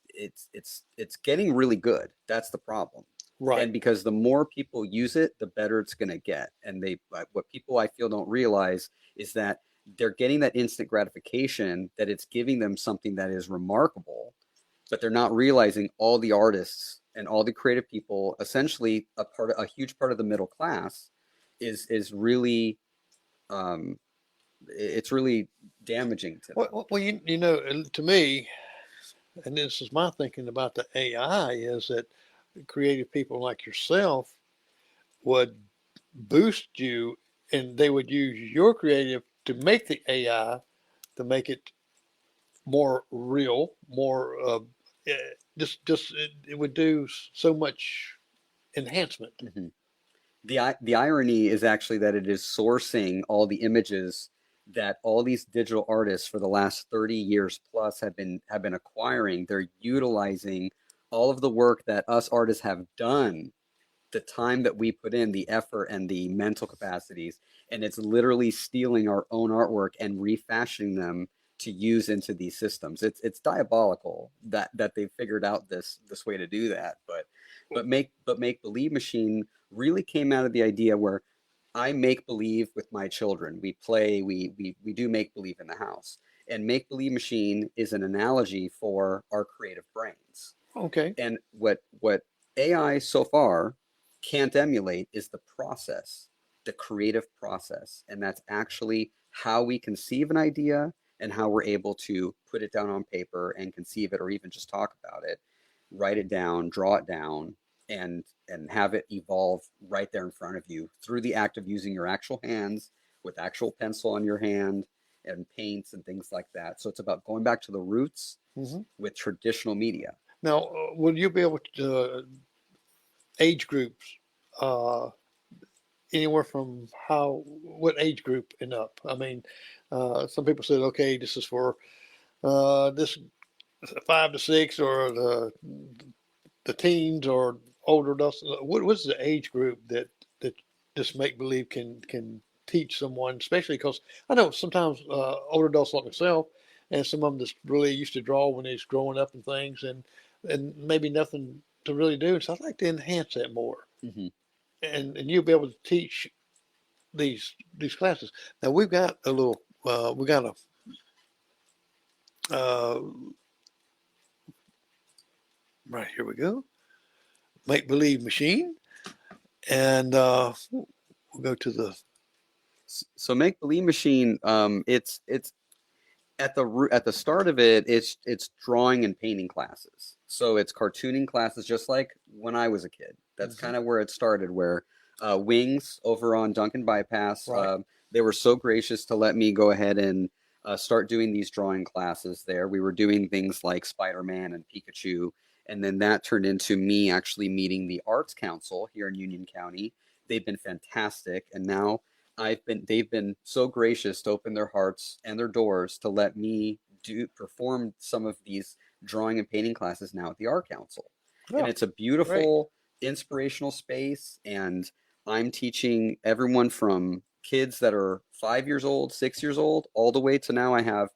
S3: getting really good. That's the problem.
S2: Right.
S3: And because the more people use it, the better it's going to get. And what people, I feel, don't realize is that they're getting that instant gratification, that it's giving them something that is remarkable, but they're not realizing all the artists and all the creative people, essentially a huge part of the middle class, is really it's really damaging to them.
S2: Well, to me, and this is my thinking about the AI, is that creative people like yourself would boost you, and they would use your creative to make the AI to make it more real, more just it would do so much enhancement.
S3: Mhm. The irony is actually that it is sourcing all the images that all these digital artists for the last 30 years plus have been acquiring. They're utilizing all of the work that us artists have done, the time that we put in, the effort and the mental capacities, and it's literally stealing our own artwork and refashioning them to use into these systems. It's diabolical that they've figured out this way to do that. But make believe machine really came out of the idea where I make believe with my children. We play, we do make believe in the house. And make believe machine is an analogy for our creative brains.
S2: Okay.
S3: And what AI so far can't emulate is the process, the creative process. And that's actually how we conceive an idea and how we're able to put it down on paper and conceive it or even just talk about it, write it down, draw it down, and have it evolve right there in front of you through the act of using your actual hands with actual pencil on your hand and paints and things like that. So it's about going back to the roots
S2: Hmm.
S3: with traditional media.
S2: Now, will you be able to age groups uh, anywhere from what age group and up? I mean, some people said, okay, this is for this 5 to 6, or the teens, or older adults. What's the age group that this make believe can teach someone, especially because I know sometimes older adults like myself, and some of them just really used to draw when they was growing up and things, and maybe nothing to really do. So I'd like to enhance that more,
S3: Mhm.
S2: and you'll be able to teach these classes. Now we've got a little, we got a right here we go, make believe machine, and we'll go to the
S3: So make believe machine, it's at the start of it, it's drawing and painting classes. So it's cartooning classes, just like when I was a kid. That's
S2: Mhm.
S3: kind of where it started. Where Wings over on Duncan Bypass,
S2: right.
S3: they were so gracious to let me go ahead and start doing these drawing classes there. We were doing things like Spider-Man and Pikachu, and then that turned into me actually meeting the Arts Council here in Union County. They've been fantastic, and now they've been so gracious to open their hearts and their doors to let me perform some of these drawing and painting classes now at the Art Council. And
S2: Oh,
S3: it's a
S2: great.
S3: beautiful, inspirational space. And I'm teaching everyone from kids that are 5 years old, 6 years old, all the way to now I have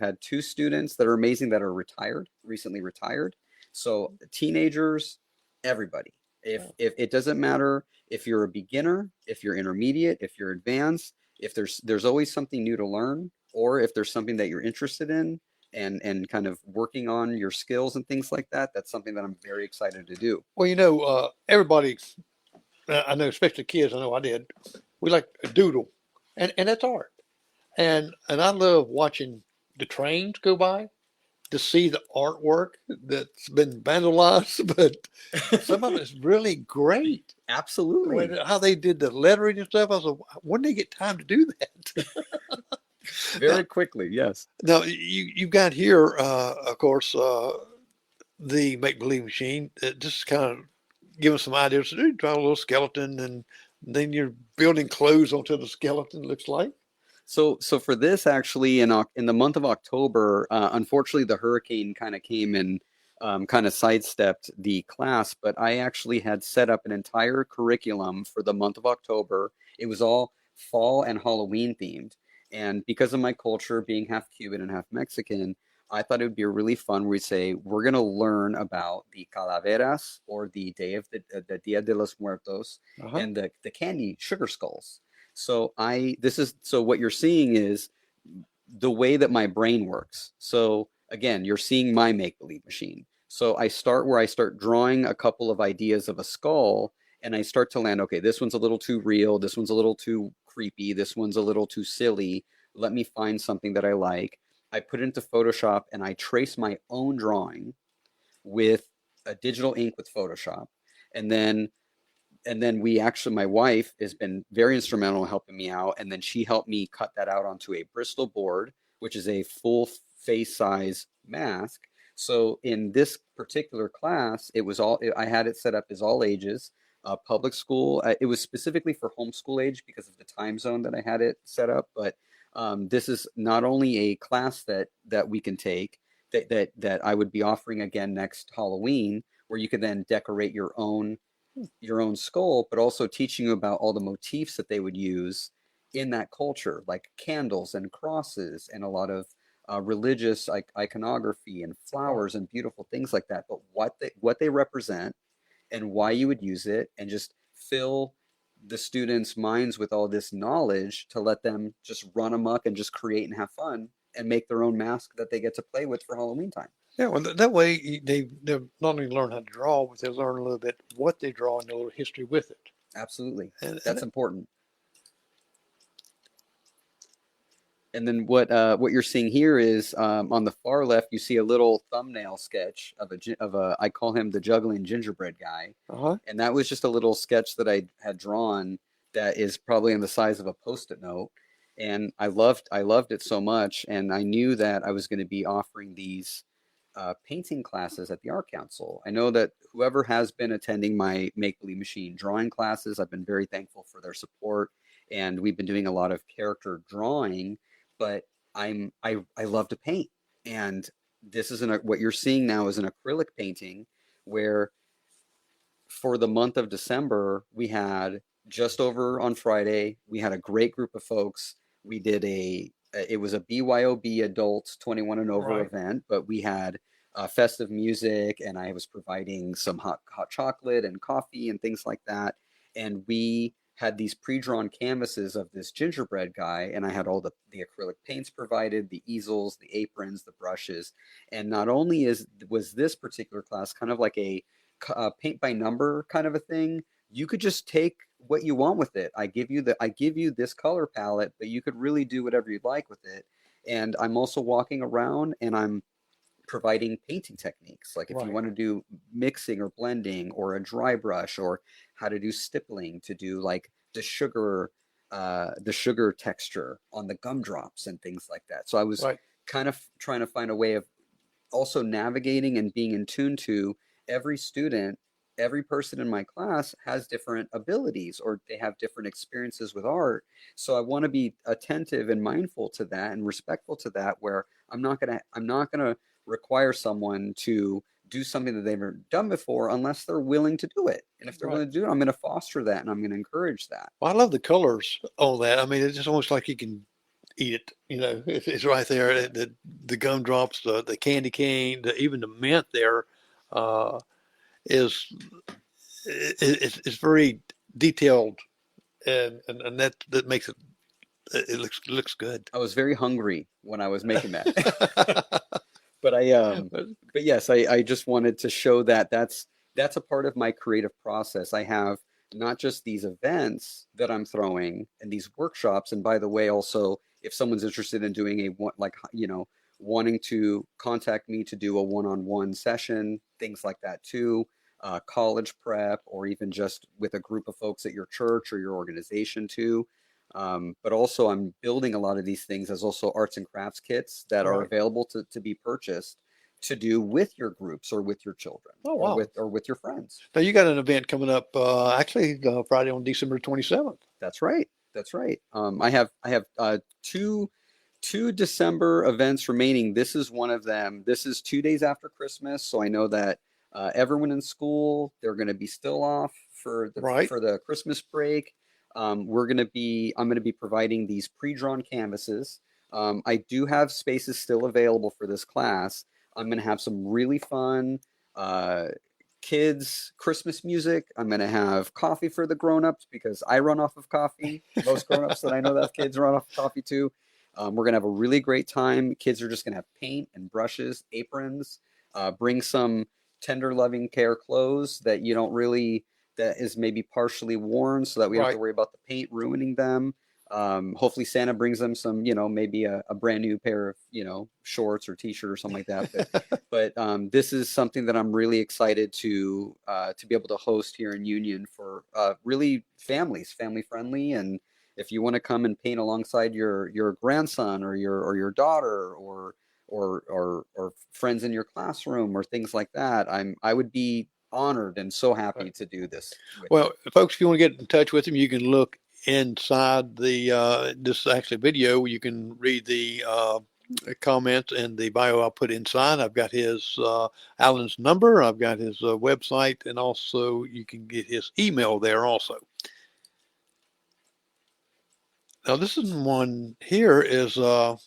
S3: had two students that are amazing that are retired, recently retired. So teenagers, everybody. If
S2: Oh,
S3: if it doesn't matter if you're a beginner, if you're intermediate, if you're advanced, if there's always something new to learn, or if there's something that you're interested in and kind of working on your skills and things like that, that's something that I'm very excited to do.
S2: well, everybody, I know, especially kids. I know I did. We like a doodle, and that's art. And I love watching the trains go by to see the artwork that's been vandalized, but some of it's really great. The way
S3: Absolutely.
S2: how they did the lettering and stuff. I was like, when did they get time to do that? Now,
S3: Very quickly, yes.
S2: now you got here, of course, the make believe machine. Just kind of give us some ideas. You draw a little skeleton, and then you're building clothes onto the skeleton. Looks like.
S3: So for this, actually, in the month of October, unfortunately, the hurricane kind of came and kind of sidestepped the class. But I actually had set up an entire curriculum for the month of October. It was all fall and Halloween themed, and because of my culture being half Cuban and half Mexican, I thought it would be really fun. Where we say we're gonna learn about the calaveras, or the day of the Dia de los Muertos,
S2: Uh huh.
S3: and the candy sugar skulls. So what you're seeing is the way that my brain works. So again, you're seeing my make believe machine. So I start where I start drawing a couple of ideas of a skull, and I start to land, okay, this one's a little too real, this one's a little too creepy, this one's a little too silly. Let me find something that I like. I put it into Photoshop and I trace my own drawing with a digital ink with Photoshop. And then we actually, my wife has been very instrumental in helping me out. And then she helped me cut that out onto a Bristol board, which is a full face size mask. So in this particular class, it was all, I had it set up as all ages, public school. It was specifically for homeschool age because of the time zone that I had it set up. But this is not only a class that we can take, that I would be offering again next Halloween, where you can then decorate your own skull, but also teaching you about all the motifs that they would use in that culture, like candles and crosses and a lot of religious iconography and flowers and beautiful things like that. But what they represent and why you would use it, and just fill the students' minds with all this knowledge to let them just run amok and just create and have fun and make their own mask that they get to play with for Halloween time.
S2: Yeah, well, that way they not only learn how to draw, but they learn a little bit what they draw and a little history with it.
S3: Absolutely.
S2: And
S3: That's important. And then what you're seeing here is on the far left, you see a little thumbnail sketch of a I call him the juggling gingerbread guy.
S2: Uh-huh.
S3: And that was just a little sketch that I had drawn that is probably in the size of a Post-it note. And I loved it so much. And I knew that I was going to be offering these painting classes at the Art Council. I know that whoever has been attending my Make Believe Machine drawing classes, I've been very thankful for their support. And we've been doing a lot of character drawing, but I love to paint. And this is what you're seeing now is an acrylic painting, where for the month of December, we had just over on Friday, we had a great group of folks. We did it was a BYOB adults 21 and over event, but we had festive music, and I was providing some hot chocolate and coffee and things like that. And we had these pre-drawn canvases of this gingerbread guy, and I had all the acrylic paints provided, the easels, the aprons, the brushes. And not only was this particular class kind of like a paint by number kind of a thing, you could just take what you want with it. I give you this color palette, but you could really do whatever you'd like with it. And I'm also walking around and I'm providing painting techniques. Like if you want to do mixing or blending, or a dry brush, or how to do stippling to do like the sugar texture on the gumdrops and things like that. So I was kind of trying to find a way of also navigating and being in tune to every student. Every person in my class has different abilities, or they have different experiences with art. So I want to be attentive and mindful to that and respectful to that, where I'm not gonna require someone to do something that they've never done before unless they're willing to do it. And if they're willing to do it, I'm going to foster that and I'm going to encourage that.
S2: Well, I love the colors on that. I mean, it's just almost like you can eat it. You know, it's right there. The gumdrops, the candy cane, even the mint there is it's very detailed, and that makes it looks good.
S3: I was very hungry when I was making that. But yes, I just wanted to show that that's a part of my creative process. I have not just these events that I'm throwing and these workshops. And by the way, also, if someone's interested in doing wanting to contact me to do a one-on-one session, things like that too, college prep, or even just with a group of folks at your church or your organization too. But also I'm building a lot of these things as also arts and crafts kits that are available to be purchased to do with your groups or with your children.
S2: Oh, wow.
S3: or with your friends.
S2: Now you got an event coming up actually Friday on December 27th.
S3: That's right. I have two December events remaining. This is one of them. This is 2 days after Christmas, so I know that everyone in school, they're going to be still off for the Christmas break. I'm going to be providing these pre-drawn canvases. I do have spaces still available for this class. I'm going to have some really fun kids Christmas music. I'm going to have coffee for the grown-ups because I run off of coffee. Most grown-ups that I know that have kids run off of coffee too. We're going to have a really great time. Kids are just going to have paint and brushes, aprons. Bring some tender, loving care clothes that you don't really, that is maybe partially worn, so that we don't have to worry about the paint ruining them. Hopefully Santa brings them some, maybe a brand new pair of, shorts or t-shirt or something like that. But this is something that I'm really excited to be able to host here in Union for really family friendly. And if you want to come and paint alongside your grandson or your daughter or friends in your classroom or things like that, I would be honored and so happy to do this with
S2: Well, folks, if you want to get in touch with him, you can look inside the this is actually video. You can read the comments and the bio I put inside. I've got his Alan's number. I've got his website, and also you can get his email there also. Now, this is one here is that's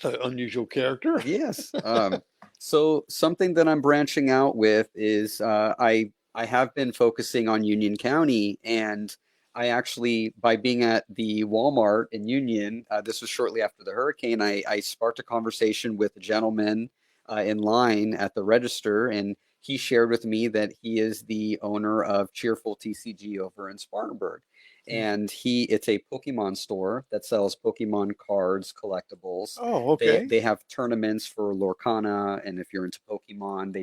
S2: an unusual character.
S3: Yes. So something that I'm branching out with is I have been focusing on Union County, and I actually, by being at the Walmart in Union, this was shortly after the hurricane, I sparked a conversation with a gentleman in line at the register, and he shared with me that he is the owner of Cheerful TCG over in Spartanburg. And it's a Pokemon store that sells Pokemon cards, collectibles.
S2: Oh,
S3: They
S2: okay.
S3: they have tournaments for Lorcana, and if you're into Pokemon,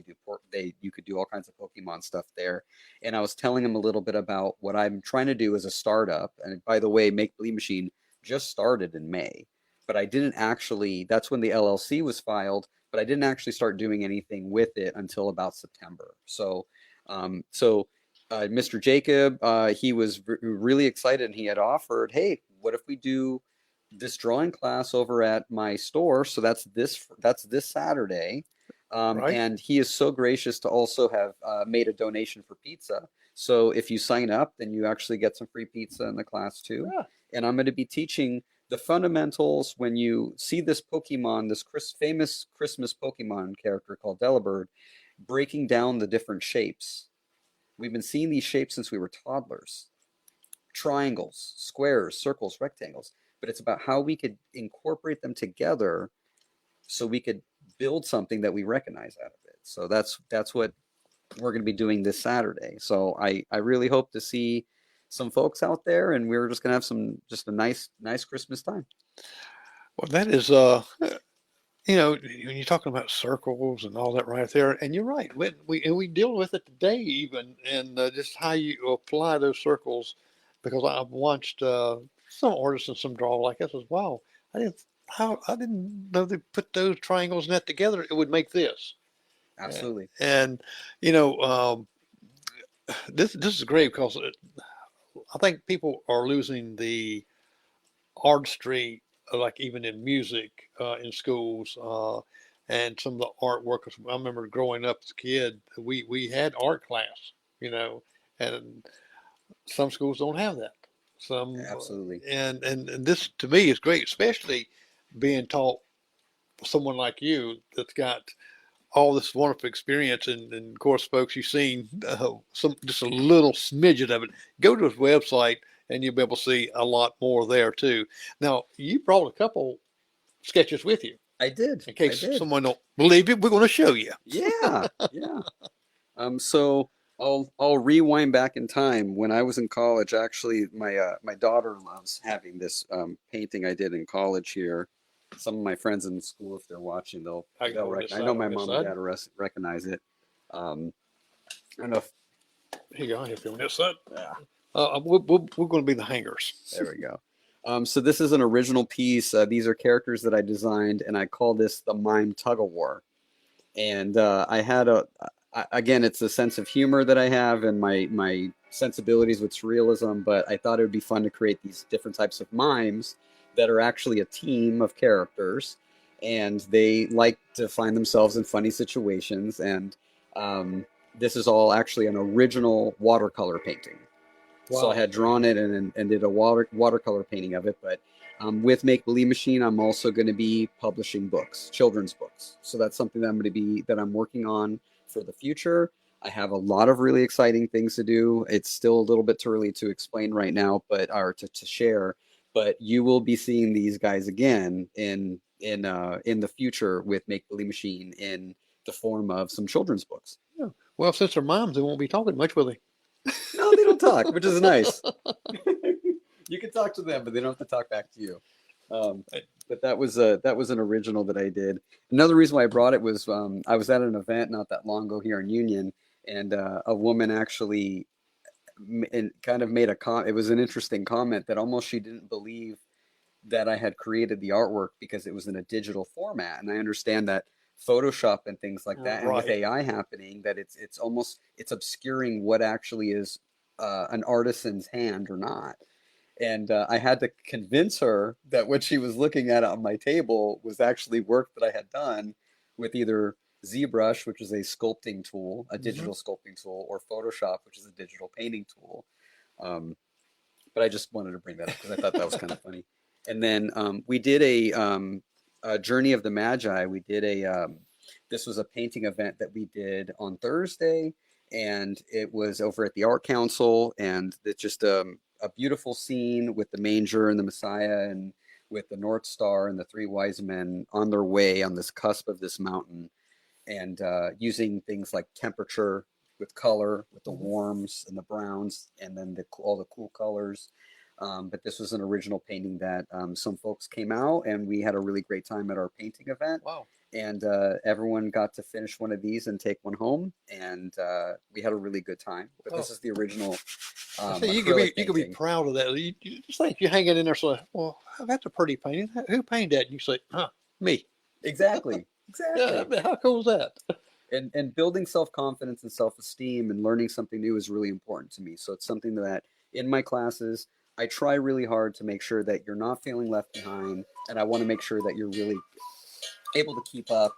S3: you could do all kinds of Pokemon stuff there. And I was telling him a little bit about what I'm trying to do as a startup. And by the way, Make Believe Machine just started in May, but I didn't actually. That's when the LLC was filed, but I didn't actually start doing anything with it until about September. So Mr. Jacob, he was really excited, and he had offered, "Hey, what if we do this drawing class over at my store?" So that's this Saturday,
S2: Right.
S3: and he is so gracious to also have made a donation for pizza. So if you sign up, then you actually get some free pizza in the class too.
S2: Yeah.
S3: And I'm going to be teaching the fundamentals when you see this Pokemon, this famous Christmas Pokemon character called Delibird, breaking down the different shapes. We've been seeing these shapes since we were toddlers. Triangles, squares, circles, rectangles. But it's about how we could incorporate them together so we could build something that we recognize out of it. So that's what we're going to be doing this Saturday. So I really hope to see some folks out there, and we're just going to have just a nice Christmas time.
S2: Well, that is when you're talking about circles and all that right there, and you're right. We deal with it today even, and just how you apply those circles, because I've watched some artists and some draw like this as well. I didn't know they put those triangles and that together. It would make this.
S3: Absolutely.
S2: And this is great because I think people are losing the artistry, like even in music, in schools, and some of the artwork. I remember growing up as a kid, we had art class, and some schools don't have that. Some,
S3: Absolutely.
S2: And this to me is great, especially being taught someone like you that's got all this wonderful experience, and of course, folks, you've seen just a little smidget of it. Go to his website, and you'll be able to see a lot more there too. Now, you brought a couple sketches with you.
S3: I did.
S2: In case someone don't believe you, we're going to show you.
S3: Yeah, yeah. So I'll rewind back in time. When I was in college, actually, my daughter loves having this painting I did in college here. Some of my friends in school, if they're watching, I know my mom and dad will recognize it. I don't know if,
S2: here you go. If you're on this side,
S3: yeah.
S2: we're going to be the hangers.
S3: There we go. So this is an original piece. These are characters that I designed, and I call this the Mime Tug-of-War. And I had again, it's a sense of humor that I have and my sensibilities with surrealism, but I thought it would be fun to create these different types of mimes that are actually a team of characters, and they like to find themselves in funny situations. And this is all actually an original watercolor painting. Wow. So I had drawn it and did a watercolor painting of it. But with Make Believe Machine, I'm also going to be publishing books, children's books. So that's something that I'm working on for the future. I have a lot of really exciting things to do. It's still a little bit too early to explain right now, or to share. But you will be seeing these guys again in the future with Make Believe Machine in the form of some children's books.
S2: Yeah. Well, since they're moms, they won't be talking much, will they?
S3: No, they don't talk, which is nice. You can talk to them, but they don't have to talk back to you. But that was an original that I did. Another reason why I brought it was I was at an event not that long ago here in Union, and a woman actually kind of made it was an interesting comment that almost she didn't believe that I had created the artwork because it was in a digital format. And I understand that Photoshop and things like that, and with
S2: Right.
S3: AI happening, that it's almost obscuring what actually is an artisan's hand or not. And I had to convince her that what she was looking at on my table was actually work that I had done with either ZBrush, which is a sculpting tool, a digital sculpting tool, or Photoshop, which is a digital painting tool. But I just wanted to bring that up because I thought that was kind of funny. And then we did a Journey of the Magi. We did this was a painting event that we did on Thursday, and it was over at the Art Council, and it's just a beautiful scene with the manger and the Messiah, and with the North Star and the three wise men on their way on this cusp of this mountain, and using things like temperature with color, with the warms and the browns, and then all the cool colors. But this was an original painting that some folks came out, and we had a really great time at our painting event.
S2: Wow.
S3: And everyone got to finish one of these and take one home, and we had a really good time. But this is the original.
S2: See, you could be proud of that. You just think you hang it in there, so well, that's a pretty painting. Who painted that? And you say, me.
S3: Exactly.
S2: Yeah, I mean, how cool is that?
S3: And building self-confidence and self-esteem and learning something new is really important to me. So it's something that in my classes, I try really hard to make sure that you're not feeling left behind, and I want to make sure that you're really able to keep up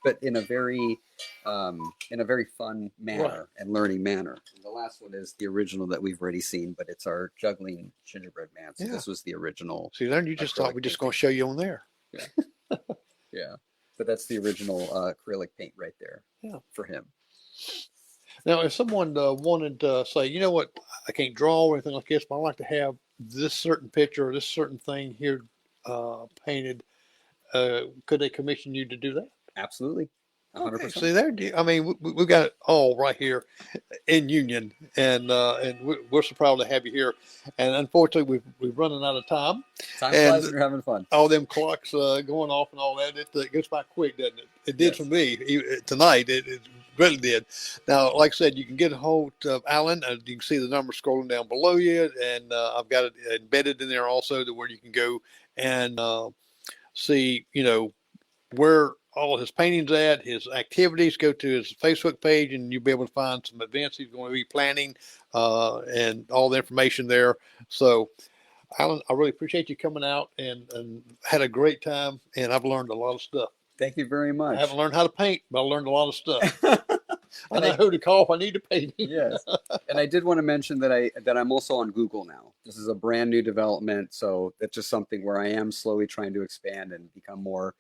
S3: but in a very fun manner,
S2: Right.
S3: and learning manner. And the last one is the original that we've already seen, but it's our juggling gingerbread man. So this was the original.
S2: See, then you just thought we're just going to show you on there.
S3: Yeah. Yeah. But that's the original acrylic paint right there.
S2: Yeah.
S3: For him.
S2: Now, if someone wanted to say, you know what, I can't draw or anything like this, but I like to have this certain picture or this certain thing here painted, could they commission you to do that?
S3: Absolutely. 100%.
S2: Okay, see there, I mean, we've got it all right here in Union, and we're so proud to have you here. And unfortunately, we're running out of time.
S3: Time flies when you're having fun.
S2: All them clocks going off and all that, it goes by quick, doesn't it? It did for me tonight. It really did. Now, like I said, you can get a hold of Alan. You can see the number scrolling down below you, and I've got it embedded in there also to where you can go and see, where all his paintings at, his activities. Go to his Facebook page, and you'll be able to find some events he's going to be planning and all the information there. So, Alan, I really appreciate you coming out and had a great time, and I've learned a lot of stuff.
S3: Thank you very much.
S2: I haven't learned how to paint, but I learned a lot of stuff. I know who to call if I need to paint.
S3: Yes. And I did want to mention that I'm also on Google now. This is a brand new development, so that's just something where I am slowly trying to expand and become more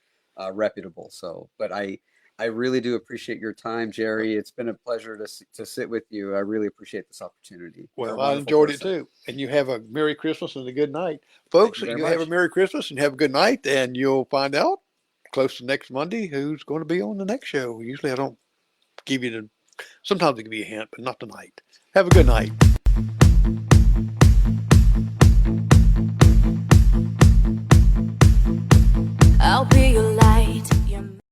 S3: reputable. So, but I really do appreciate your time, Jerry. It's been a pleasure to sit with you. I really appreciate this opportunity.
S2: Well, I enjoyed it too. And you have a Merry Christmas and a good night. Folks, you have a Merry Christmas and have a good night, and you'll find out close to next Monday who's going to be on the next show. Usually I don't give you sometimes I give you a hint, but not tonight. Have a good night.